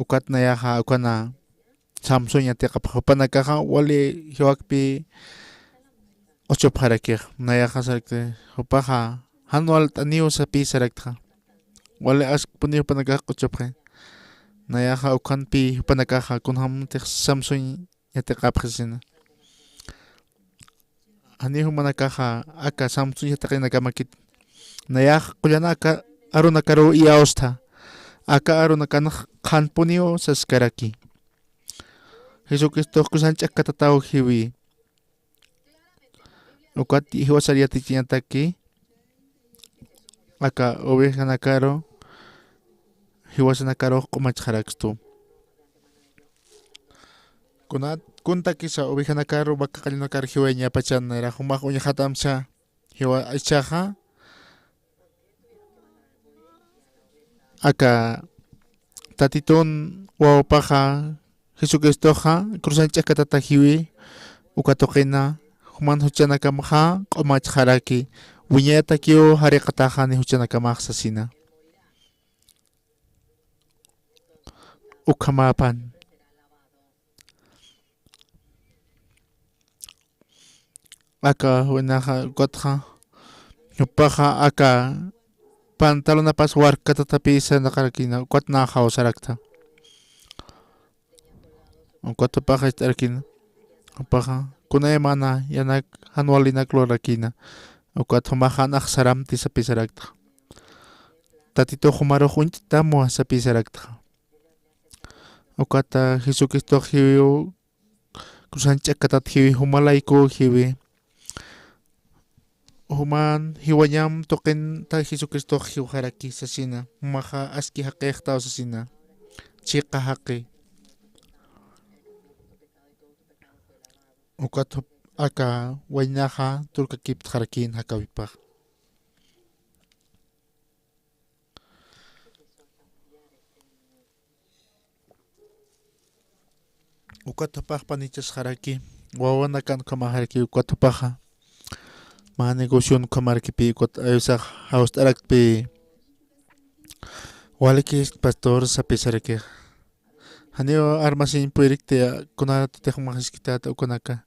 B: ukatnayaqa ukana Samsung teqa hupanakaqa wali hiwakpi ochopqarakij nayaqa sarakti hupaqa hanual t'aniu sapi sarakta wali askpuni hupanakaqa ochopqe nayaqa ukanpi hupanakaqa kunhamtiq Samsung yateqapqisina hani humanakaqa aka Samsung yataqinakamaki Nayak kullana aka aruna karu iausta. Aka aruna kan kanpunio saskaraki. Jesucristo kusan chakatatao hiwi. Ukati hiwasariati chiñataki. Aka oveja nakaro. Hiwasanakaro komachharakstu. Kunta kisa oveja nakaro baka kalinakar hiweña pachanera humak uña hatamsa. Hiwa aichaja. Aka tatiton wawapaja Jesucristoja cruzan chakatata hiwi ukatoqina human huchanakamaja q'umachjaraki wiñayatakiu hariqataja ni huchanakamaj sasina ukamapan aka winaja ukatja ñupaja aka pantalonapas warkatatapi sanaqarakina ukwatna hawsarakta ukwatupaja istarkina upaja kunay mana yanak hanwalinak lorakina ukwat humaja naqsaram tisapisarakta tatito humaro junchita mua sapisarakta ukwata Jesucristo hiwi kusan chakatat hiwi humalayku hiwi human hiwañam toqin ta Jesucristo hiwharaki sasina humaja aski haqiqta sasina chiqa haqi ukat aka waynaja turkakip harakin hakawipaj ukatupaj panichas haraki wawana kan kamaharaki ukatupaja ma negocio kamarkipi ukat ayusa haustarakpi walikis pastor sapisaraki hanio armasin puirikte kunata tehmajiskitata ukunaka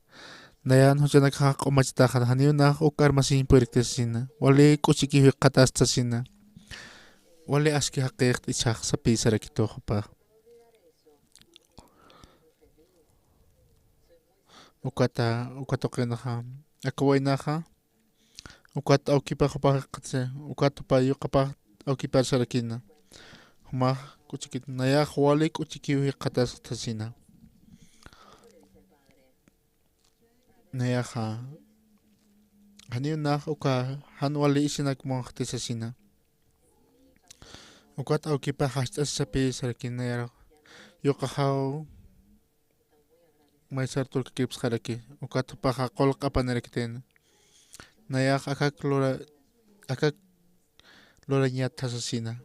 B: nayan huchanak haq umachtaja hanio na uk armasin puirikte sina wali kuchiki qatasta sina wali aski haqiqt ichaq sapisaraki tohpa ukatoqinaja akawainaja ukat awkipaqpaq qatse ukatupa yuqapaq awkipasarakina humaj kuchikit nayaq wali kuchikiwi qatasqtasina nayaqa haniyunaq uka hanwali isinak monqtisasina ukat awkipaq hach'asapi sarakina nayaraq yuqahaw maysar turkakipsqaraki ukatupaqa qolq'apanarakten nayaq akak lorañata sasina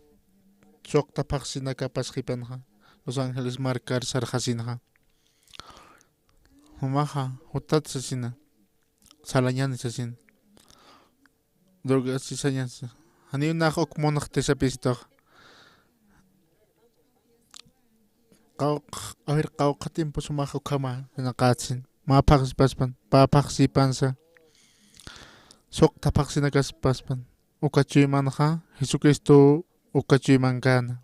B: suqta paqsina kapas qhipanqa Los Ángeles marcar sarqasinqa humaqa hutata sasina salañani sasina droga sisañas haniyunaq uk munaqtisapistoq a ver qawqa tiempo sumaqa ukama naqatsin mapaqsi paspan papaqsi pansa suqta paqsina kaspaspan ukachuymanqa Jesucristo ukachuymankana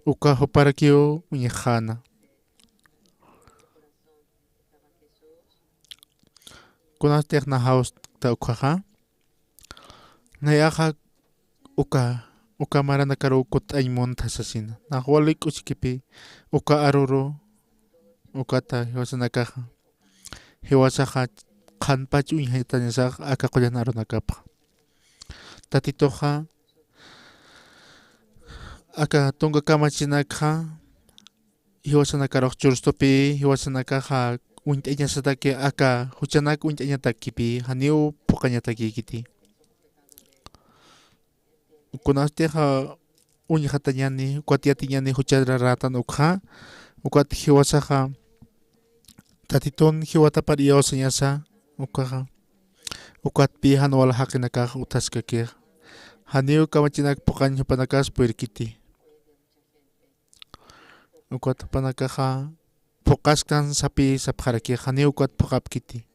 B: uka huparakiu uñijana kunastekna hausta ukaja nayaqa uka maranakaru kut'aymunta sasina naqwali k'uchkipi uka aruru ukata hiwasanakaja hiwasaqa qhanpachu uñihaytañasaqa aka qullana arunakapaq tatitoqa aka tunka kamachinakqa hiwasanakaruq churrustupi hiwasanakaja uñit'añasataki aka huchanaka uñit'añatakipi haniu puqañatakikiti kunasteqa uñihatañani ukwatiyatiñani huchara ratan ukja ukwat hiwasaqa tatitun hiwatapar iyawasañasa ukaja ukwatpi hanwala haqinakaqa utaskakej haniu kamachinaka puqaña hupanakas puirkiti ukwat hupanakaqa puqasqan sapi sapqarakej haniu ukwat puqapkiti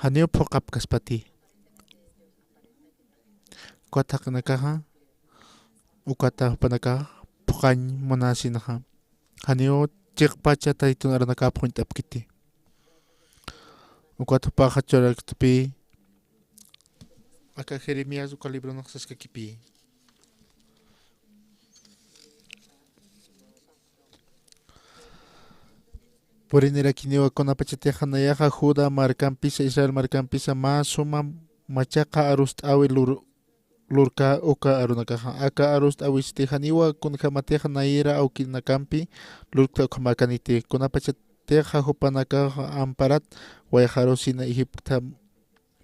B: haniu puqapkaspati ukwat haqinakaqa ukwata hupanakaqa puqañ munasinaqa haniu chiqpacha tatitun aranakapaq huñt'apkiti ukwat hupaqa churaktupi aka Jeremías uka libro naqsasqa kipi. Puriniraki niwakuna pachatiqa nayaqa Judá markanpisa Israel markanpisa mas suma machaqa arusta awi lurka uka arunakaqa aka arusta awistija niwakuna matiqa nayira awkinakampi lurkta uka markaniti kunapachatiqa hupanakaqa amparat wayjarusina Egipta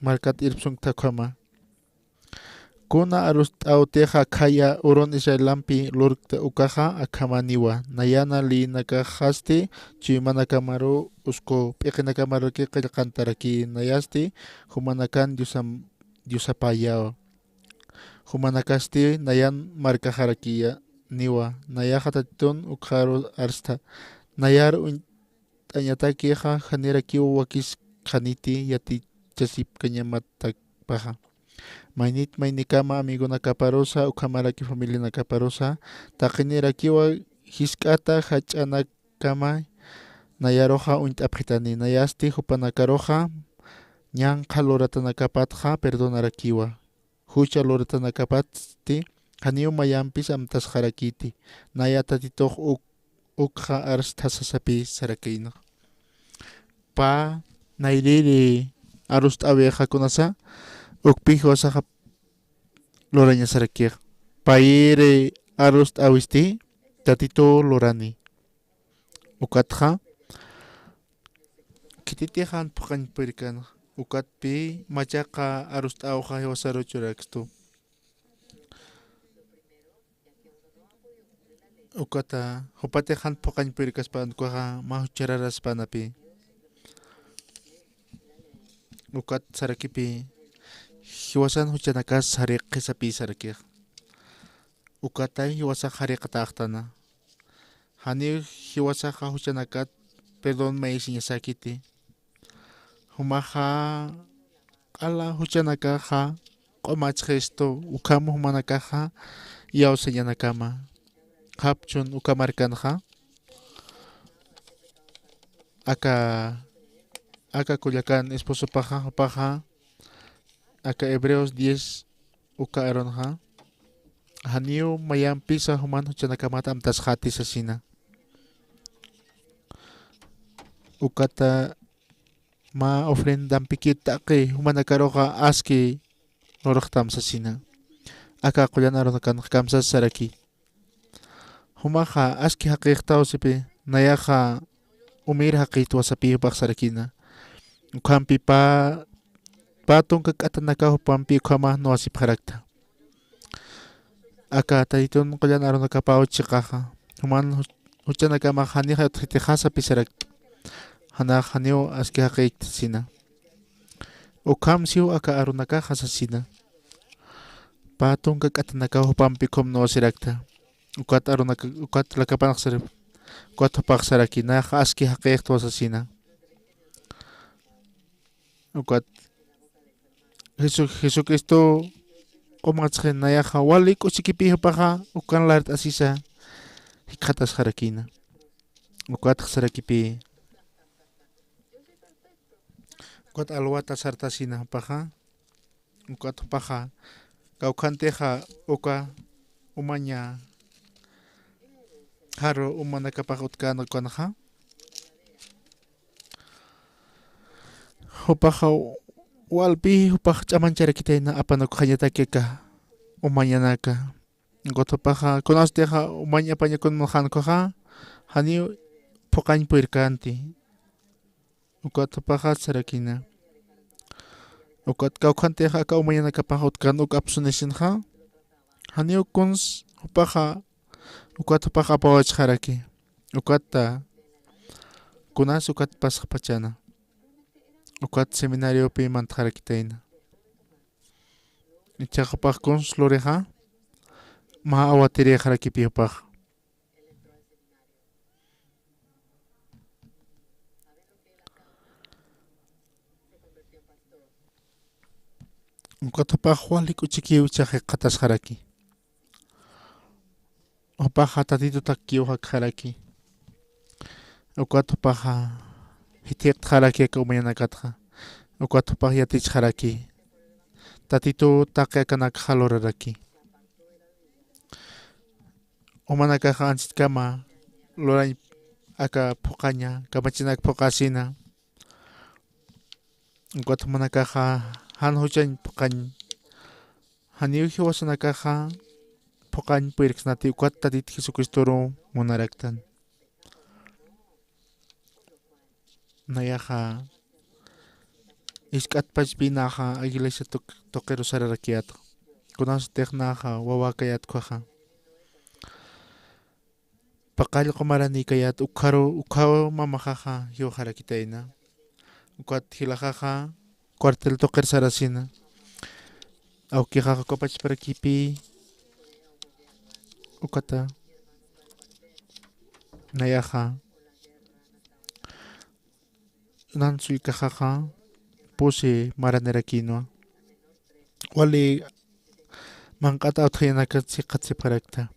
B: markat irpsunkta ukama kuna arusta awtiqa khaya uron Israelampi lurkta ukaqa akamaniwa nayana linakaqasti chuymanakamaru usqu p'iqinakamaruki qillqantaraki nayasti humanakan Diosapaya humanakasti nayan markajaraki niwa nayaqa tatitun ukharu arsta nayar añatakiqa hanirakiwa wakis qaniti yati chasipkañamatakpaqa maynikama amigunakaparusa ukhamaraki familianakaparusa taqinirakiwa hisk'ata hach'anakama nayaruqa unt'apqitani nayasti hupanakaruqa ñanqa luratanakapatqa perdonarakiwa hucha luratanakapasti qhaniyu mayanpis amtasqarakiti naya tatituq ukqa arsta sasapi sarakina pa nayriri arusta abeqakunasa ukpi wasaqa lurañasarakiq payri arusta awisti tatito lurani ukatqa kititiqa hanp'uqañpiri ukatpi machaqa arusta awqa hiwasaruchurakstu ukata hupatiqa hanp'uqañpiri kaspa nuqaqa mahuchararaspanapi ukat sarakipi hiwasan huchanakas hari qisapi sarakiq ukatay hiwasa hariqa taqtana hani hiwasaqa huchanakat perdón maysiñasakiti humaqa q'ala huchanakaqa q'umachqistu ukhamuq manakaqa yawsayanakama hapchun ukamarkanqa aka kullakan esposopaqa upaqa aka Hebreos 10 uka aronqa haniyu mayanpisa human huchanakamata amtasqati sasina ukata ma ofrendanpiki taqi humanakaruqa aski luraqtam sasina aka qullan arunakanqa kamsas saraki humaqa aski haqiqta wasipi nayaqa umir haqiyta wasapi hupaq sarakina ukhampi patunqa k'atanaka hupanpi ukhama nuwasipaqrakta aka taytun qullan arunakapa uchiqaqa human huchanakama haniqa utqitiqasapi sarakta hana haniu aski haqiyta sina ukhamsiu aka arunakaqa sasina patunqa k'atanaka hupanpi khum nuwasirakta ukat lakapanaq sarip ukat hupaq saraki nayaqa aski haqiyta wasasina ukat Jesucristo q'umachqi nayaqa wali k'uchikipi hupaqa ukan larta asisa hiqhatas harakina ukataq sarakipi ukat alwata sartasina hupaqa ukat hupaqa kawqantiqa uka umaña haru umanakapaq utkanakunaqa hupaqa walpi hupaq ch'amancharakitayna apanukuq hañatakika umañanaka ukat kunastiqa umaña apañakunman hanukuqa haniyu phuqañpuyrikanti ukat hupaqa sarakina ukat kawqantiqa aka umañanakapaq utkan uka apsunishinqa haniyu kuns hupaqa ukat hupaqa apawachqaraki ukata kunas ukat pasaq pachana ukat seminariopi mantaqarakitayna ichaqa hupaq kuns luriqa ma awatiriqarakipi hupaq ukat hupaq wali k'uchikiw chaqi qatasqaraki upaqa tatituta kiwaqaraki ukat hupaqa hitiqtaraki aka umañanakatqa ukat hupaq yatichqaraki tatito take kanak haloraraki. Umanaka ansit kama loray aka pokanya kamachinak pokasina. Ukat manaka han hujan pokan haniu hiwasanaka pokan puirksnati ukat tatit Jesucristoro monaraktan. Nayaha iskat pachpinaha iglesia tokero sararakiato. Kunas teknaha wawakayat kwaha. Pakal kumarani kayat ukaro mamahaha yo harakitaina. Ukat hilahaha kuartel toker sarasina. Aukihaha kopach parakipi. Ukata nayaha nansui kahaha puse maranerakino. Wali mangkata uthayanaka katsi parakta.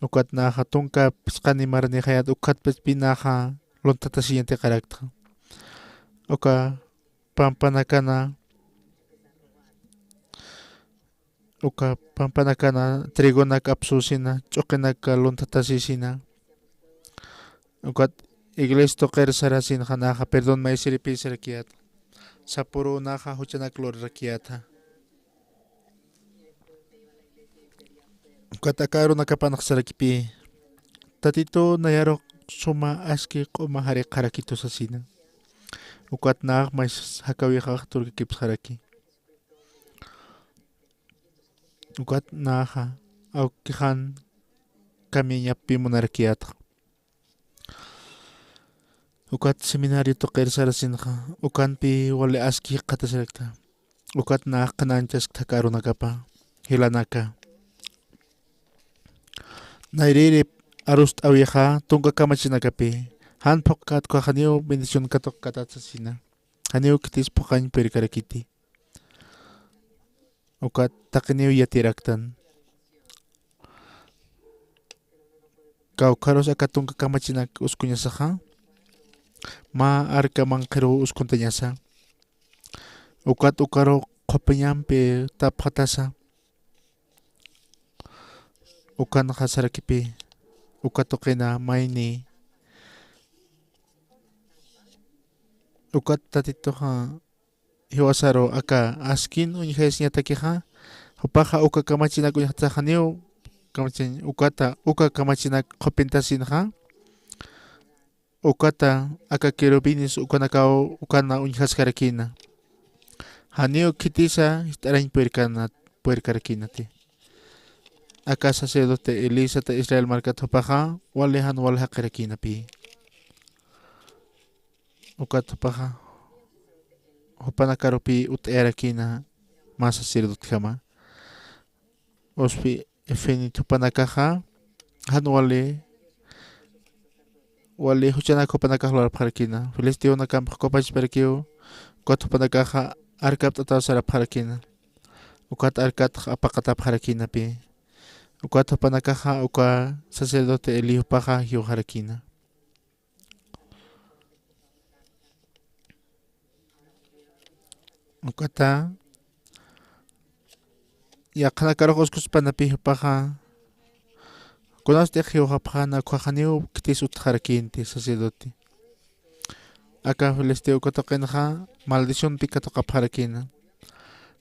B: Ukat naha tungka piskani marani hayat ukat pinaha lontata siguiente karakta. Uka pampanakana trigo nak apsusina chokenaka lontata sisina. Ukat iglesia toker sarasin hanaha perdón maisiripi sarakiat. Sapuro naha huchanak lor rakiata. Katakaro nakapanak sarakipi. Tatito nayarok suma aski komahari karakito sa sina. Ukat na mais hakawi turkikip saraki. Ukat na au kihan kami nyapi monarkiat. Ukat seminario toker sarasin ukan pi wale aski kata serekta. Ukat na kananchas takaro nakapa hilanaka. Nairiri arust awiha tungka kamachinakapi. Han pokat ko hanyo bendición katok katatsasina. Hanyo kitis pokany perikarakiti. Ukat takinyo yatiraktan. Kau karos akatungka kamachinak uskunyasaha. Ma arka mangkero uskuntanyasa. Ukat ukaro kopenyampe taphatasa. Ukan hasarakipi ukatokena maini ukat tatito hiwasaro aka askin unihesnya takiha hupaha uka kamachinak unihatahaneo kamachin uka kamachinak kopentasinha ukata aka kerobinis ukanakao ukana unihaskarakina haneo kitisa istarain puerkarakinati. Aka sacerdote Elisa ta Israel markat hopaha walehan walha kerakina pi. Ukat hopaha hopana karopi ut erakina mas sacerdote kama. Ospi efeni hopana kaha han wale huchana hopana kahlar parakina. Filisteo na kam kopach parakio ukat hopana kaha arkap tata sara parakina. Ukat arkat apakata parakina pi. Ukat panakaha uka sacerdote Eli paha yoharakina. Ukata ya kana karokos panapi paha kunas te yohapana kwahanio kitis utharakinti sacerdote. Aka filisteo kotokenha maldición pikato kapharakina.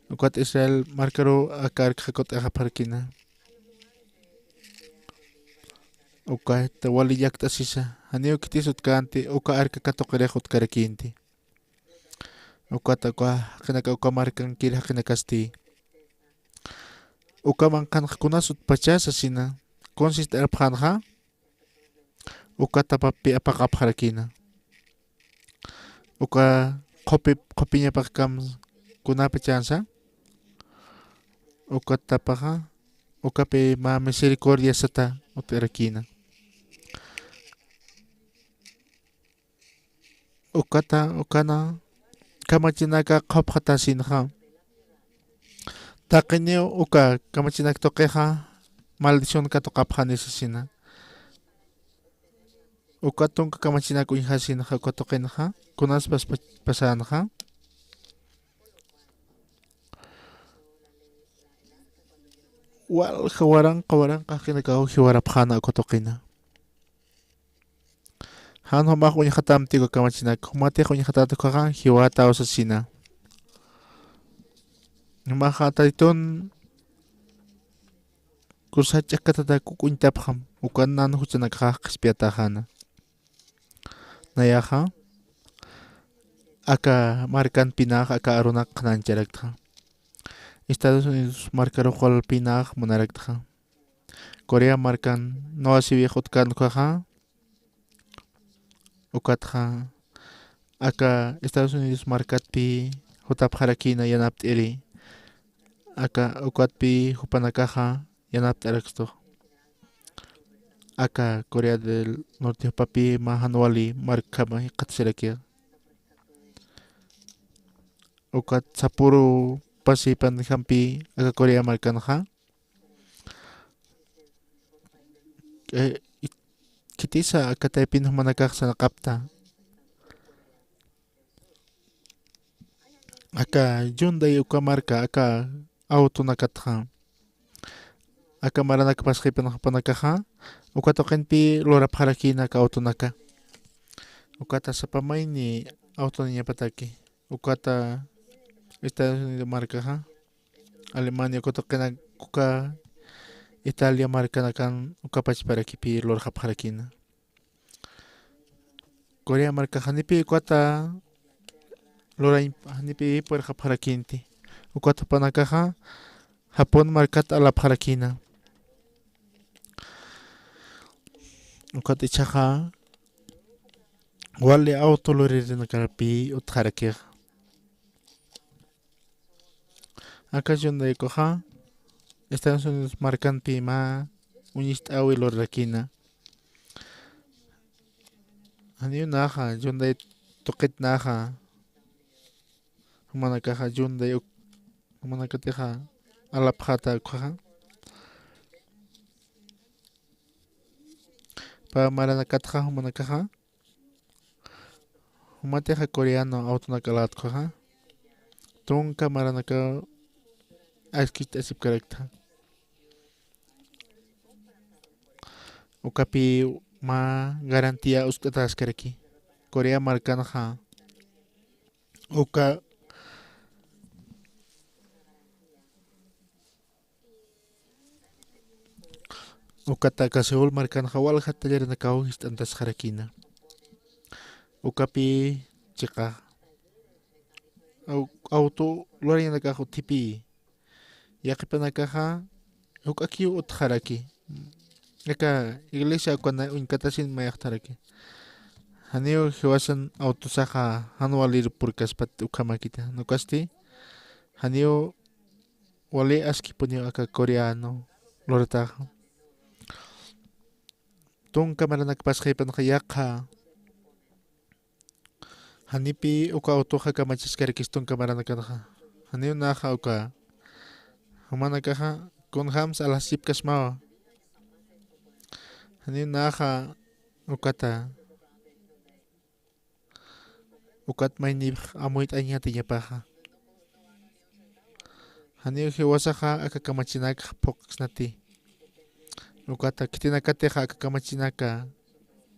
B: Ukat Israel markaro akar kakot akaparakina. Uka wali yakta sisa haneo kitisut kanti uka arka katokerejot karakinti. Uka takwa kinaka uka markan kira kinakasti. Uka mankan kunasut pachasa sina consist erphanha uka tapapi apakap harakina. Uka kopinya pakam kunape chansa uka tapaha uka pe ma misericordia sata uterakina. Ukana kamachinaka kopatasinha. Takinyo uka kamachinak tokeha maldición katokaphanisasina. Ukatung kamachinak unhasinha kotokenha kunas pasanha. wal kawarang kakinakaw hiwarap hana kotokina. Han homak unya khatamti ko kamachinak humate ko unya khatatu kakan hiwata o sasina. Makata iton kusachak katata kukuntapkham ukan nan huchanak kispiata hana. Nayaha aka markan pinag aka arunak nancharakta. Estados Unidos marcaro cual pinag monarakta. Korea markan no así viejot kan kaha ukatha aka Estados Unidos markat pi hutap harakina yanapt iri aka ukat pi hupanakaha yanapt araksto aka Korea del Norte papi mahanwali markama katsirakia ukat sapuru pasipan hampi aka Korea markanha kitisa aka taipin humanakak sa nakapta aka Hyundai uka marka aka auto nakatha aka maranak paskipan panakaha uka token pi lorap harakina ka auto naka ukata sa pamay ni auto niya pataki ukata Estados Unidos marka ha Alemania ko token uka Italia marka nakan uka para kipi lorap harakina Korea marka hanipi ukata lorain hanipi por harakinti ukata panakaha Japón markat alap harakina ukat ichaha wale auto loririn karapi utharakir aka Hyundai koha Estados Unidos markan pi ma unist awi lorakina Hani naha Hyundai toket naha humanakaha Hyundai humanakateha alap hata koha pa maranakatha humanakaha humateha koreano auto nakalat koha trunka maranaka askit asip karakta ukapi ma garantia uskatas karaki Korea markanha uka ukata ka Seoul markanha wal hatta jarna kau histantas harakina ukapi chika auto lorin nakaho tipi yakipanakaha ukaki utharaki aka iglesia kuna unkatasin mayaktaraki hanio hiwasan autosaha hanwalir purkaspat ukamakita nukasti hanio wale aski punyo aka koreano lortaha tung kamaranak paskaipan kayakha hanipi uka autoha kamachis tung kamaranakanaha hanio naha uka humanakaha kun hams alasip kasmawa hanio naha ukata ukat mainib amuit anyati nyapaha hanio hiwasaha aka kamachinak poksnati ukata kitinakateha aka kamachinaka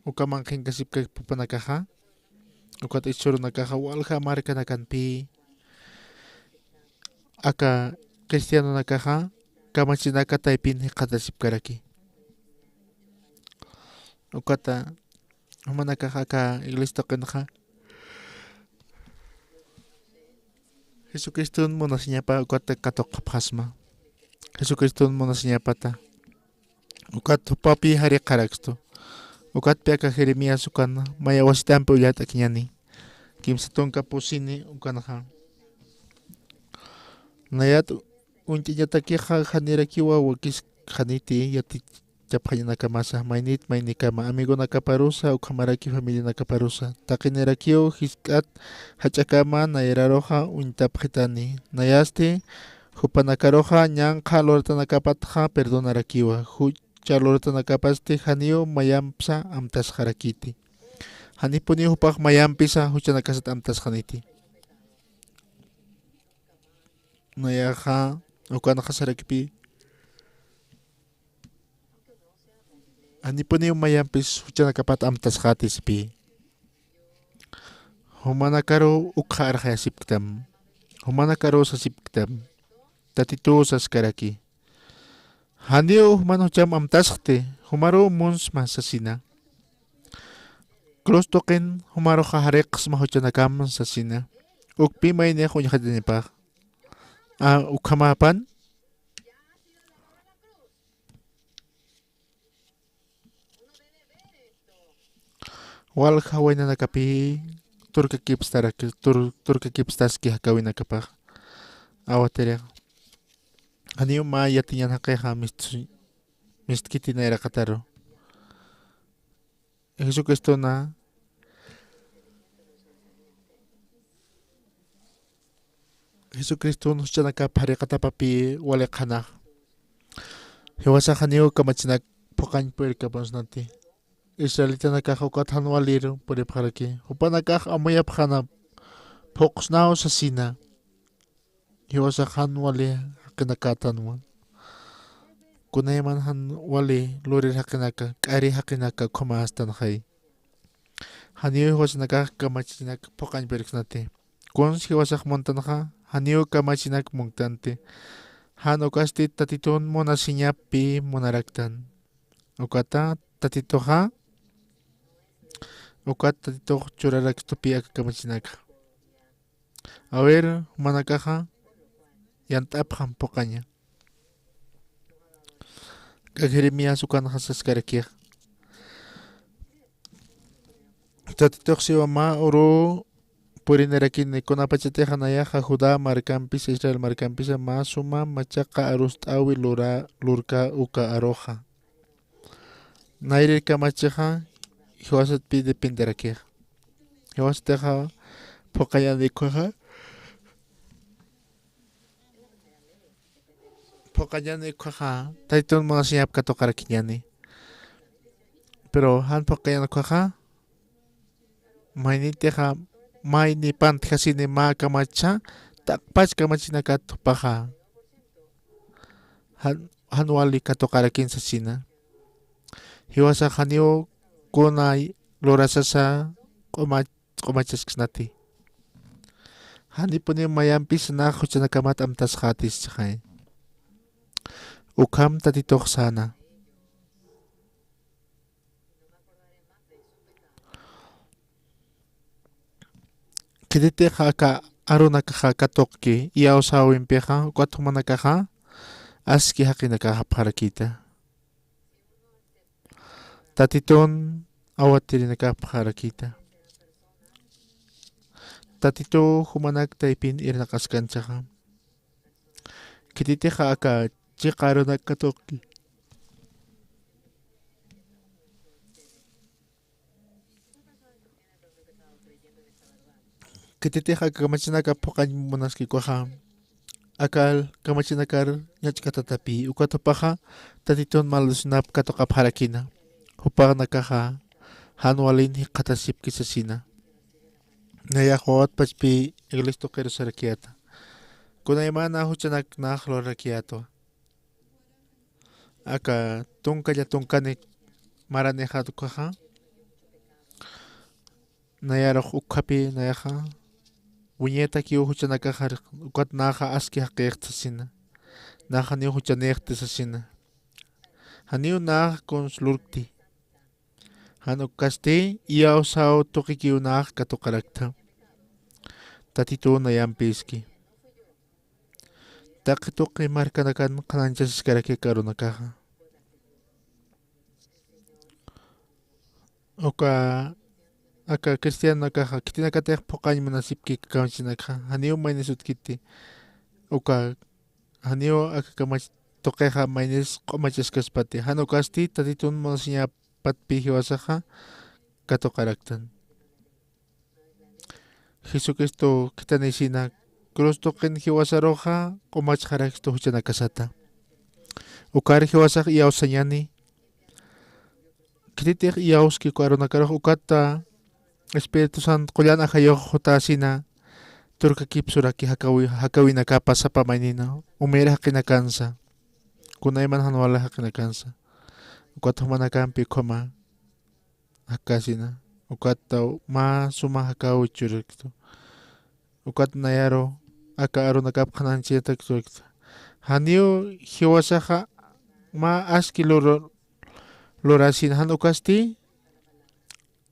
B: ukamangkin kasip pupanakaha ukata ichuru nakaha walha marka nakanpi aka Cristiano nakaha kamachinaka taipin hiqatasip karaki ukata humanakaha ka iglesia tokenha Jesucristo monasinyapa ukata katok kapasma Jesucristo monasinyapata ukat papi hari karaksto ukat peka Jeremías ukan maya wasitampe uyat akinyani kimsatong kapusini ukanha nayat untinyataki hanirakiwa wakis haniti yati chaphaña nakamasa mainit mainikama amigo nakaparusa ukamaraki familia nakaparusa takinirakiw hiskat hachakama nayararoja untapjetani nayasti hupanakaroja ñanqa lorta nakapatja perdonarakiwa hucha lorta nakapasti hanio mayampsa amtas harakiti hanipuni hupak mayampisa hucha nakasat amtas haniti nayaja ukana hasarakipi Ani po niyo mayampis hucha nakapat amtas katis pi. Humana karo ukha arhaya sipktam. Humana karo sa sipktam. Tatito sa skaraki. Handio humano cham amtaskte. Humaro mons masasina. Klos token humaro kahareks mahucha nakam sa sina. Ukpi may niya kunya kadinipak. Ukamapan. Wal kaway na nakapi turka kipstaski hakawin nakapak. Awaterya. Ano yung mayatinya nakaya mistkiti na irakataro. Jesucristo na Jesucristo no siya nakapari katapapi wale kana. Hiwasa kaniyo kamachinak pokan per kapons nanti. Israelita nakakaukat hanwaliro puri paraki. Hupa nakakamaya pakana fokus nao sa sina. Hiwasa hanwali hakinakatanwa. Kunayman hanwali lori hakinaka kari hakinaka kumastan hay. Haniyo hiwasa nakakamachinak pokan per nanti. Kung hiwasa montanaka haniyo kamachinak mungtante. Han okasti tatiton mona sinyapi monaraktan. Okata tatito ha. Okat tatito churarak tupia kamachinak. A ver, manakaja. Yantaphan pokanya. Kagirimiya sukan hasas karakia. Tatito siwama oro purinerakin konapachate hanaya Juda marcampis Israel marcampis masuma machaqa arustawi lurka uka aroja. Nairi kamachaja hiwasat pi dependerakia. Hiwasteja pokaya de koja. Pokaya de koja. Taiton monasiap katokarakinyani. Pero han pokaya de koja. Mainiteja may ni pant kasi ni ma kamacha takpach kamachina katupaha hanwali katokarakin sa sina hiwasa hanyo kunay lorasa sa kumachas nati hani po niyo mayampis na kucha nakamat amtas khatis tsakay ukam tatitok sana. Kidite ka arunaka katokki iaw sawin peha kwatumanaka aski hakinaka parakita. Tatiton awatirinaka parakita. Tatito humanak taipin irinakaskan tsaka. Kidite ka chikarunak katokki. Kititeja kamachinaka pokan monaski kwaha akal kamachinakar nyachkatatapi ukatopaja tatiton malusinap katoka parakina hupag nakaha hanwalin hikatasip kisasina nayakot pachpi iglisto kero sa rakiata kunaymana huchanak naklo rakiato aka tungkaya tungkanik maranejado kwaha nayarok ukapi nayaha Buñeta ki uhucha nakahar ukat naha aski hakeektasina. Naha ni uhucha neektasina. Haniu nah konslurti. Hanu kaste iau sao tokikiu nah katokarakta. Tatito na yampiski. Takitoki markanakan kananchas karake karunakaha. Oka aka cristiano nakaja kitina katek pokañ manasipki kamachinaka haniu mainesut kiti uka haniu aka kamach tokeja maines qomachascaspati hanu kasti tatitun monasiña patpi hiwasaja katokaraktan Jesucristo kitanisina cruz token hiwasaroja qomachjaraksto huchanakasata ukar hiwasaj iawsañani kititek iawski kuarunakaroja ukata Espiritu Santo kuyan akayo hutasina turka kipsuraki hakawi nakapa sa pamainina umira hakinakansa kunayman hanwala hakinakansa ukat humanakampi koma hakasina ukata ma suma haka uchurikto ukat nayaro aka arunakap khananchita ksurikto haniu hiwasaha ma aski lorasin han ukasti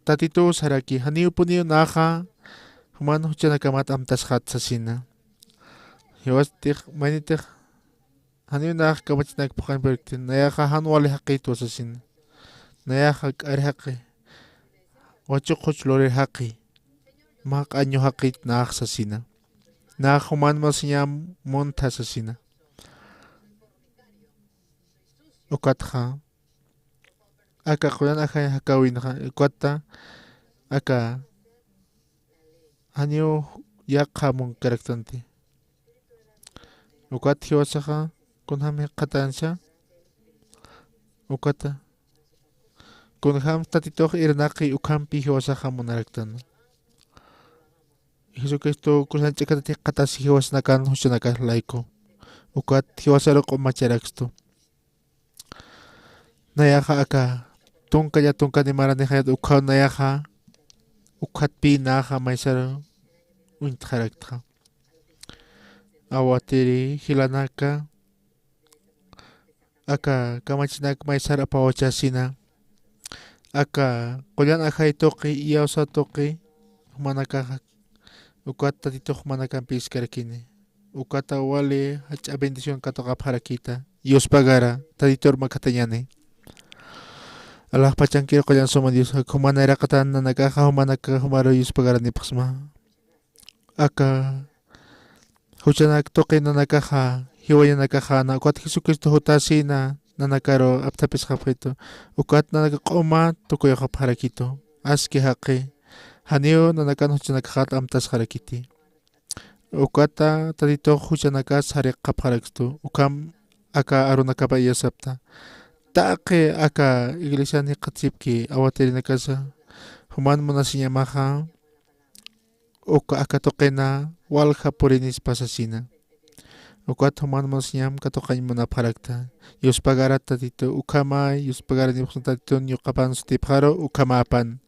B: tatito saraki haniu puniu naha human huchanakamat amtas hatsasina hiwastik manitik haniu nah kamachnak pukan berktin nayaha han wali haqito sasina nayaha ari haqi wachukuch lori haqi mak anyo haqit nah sasina nah human masinyam monta sasina ukatha aka kuyan aka hakawin ukata aka haniu yakhamun karaktanti ukat hiwasaha kunham qatansha ukata kunham tatitoq irnaqi ukhampi hiwasaha munaraktan Jesucristo kusanchikati qatasi hiwasnakan hushanaka laiko ukat hiwasaro qomacharaxto nayaha aka tunka ni marani hayat ukhaw nayaha ukhatpi naha maisaro uintharakta awatiri hilanaka aka kamachinak maisara pawachasina aka qoyan akhay toqi iyawsa toqi manaka ukata titoq manakampi iskarkini ukata wale hacha bendición katoqa pharakita Dios pagara taditor makatañani Allah pachankir qoyan soma Dios humana iraqatan nanakaqa humanaka humaro Dios pagara nipaqsma aka huchanak toqi nanakaqa hiwayanakaqa na ukat Jesucristo hutasina nanakaro aptapis qapqito ukat nanaka q'uma tukuyaqa pharakito aski haqi haniu nanakan huchanakaqa amtas harakiti ukata tadito huchanaka sariqqa pharaksto ukam aka arunakapa iyasapta taqi aka iglesia ni qatsipki awatirinakasa human munasiñamaqa uka aka toqina walha purinis pasasina ukat human munasiñam katoqañ muna pharakta Dios pagara tadito ukama Dios pagara ni tatito ñuqapan sutipqaro ukama apan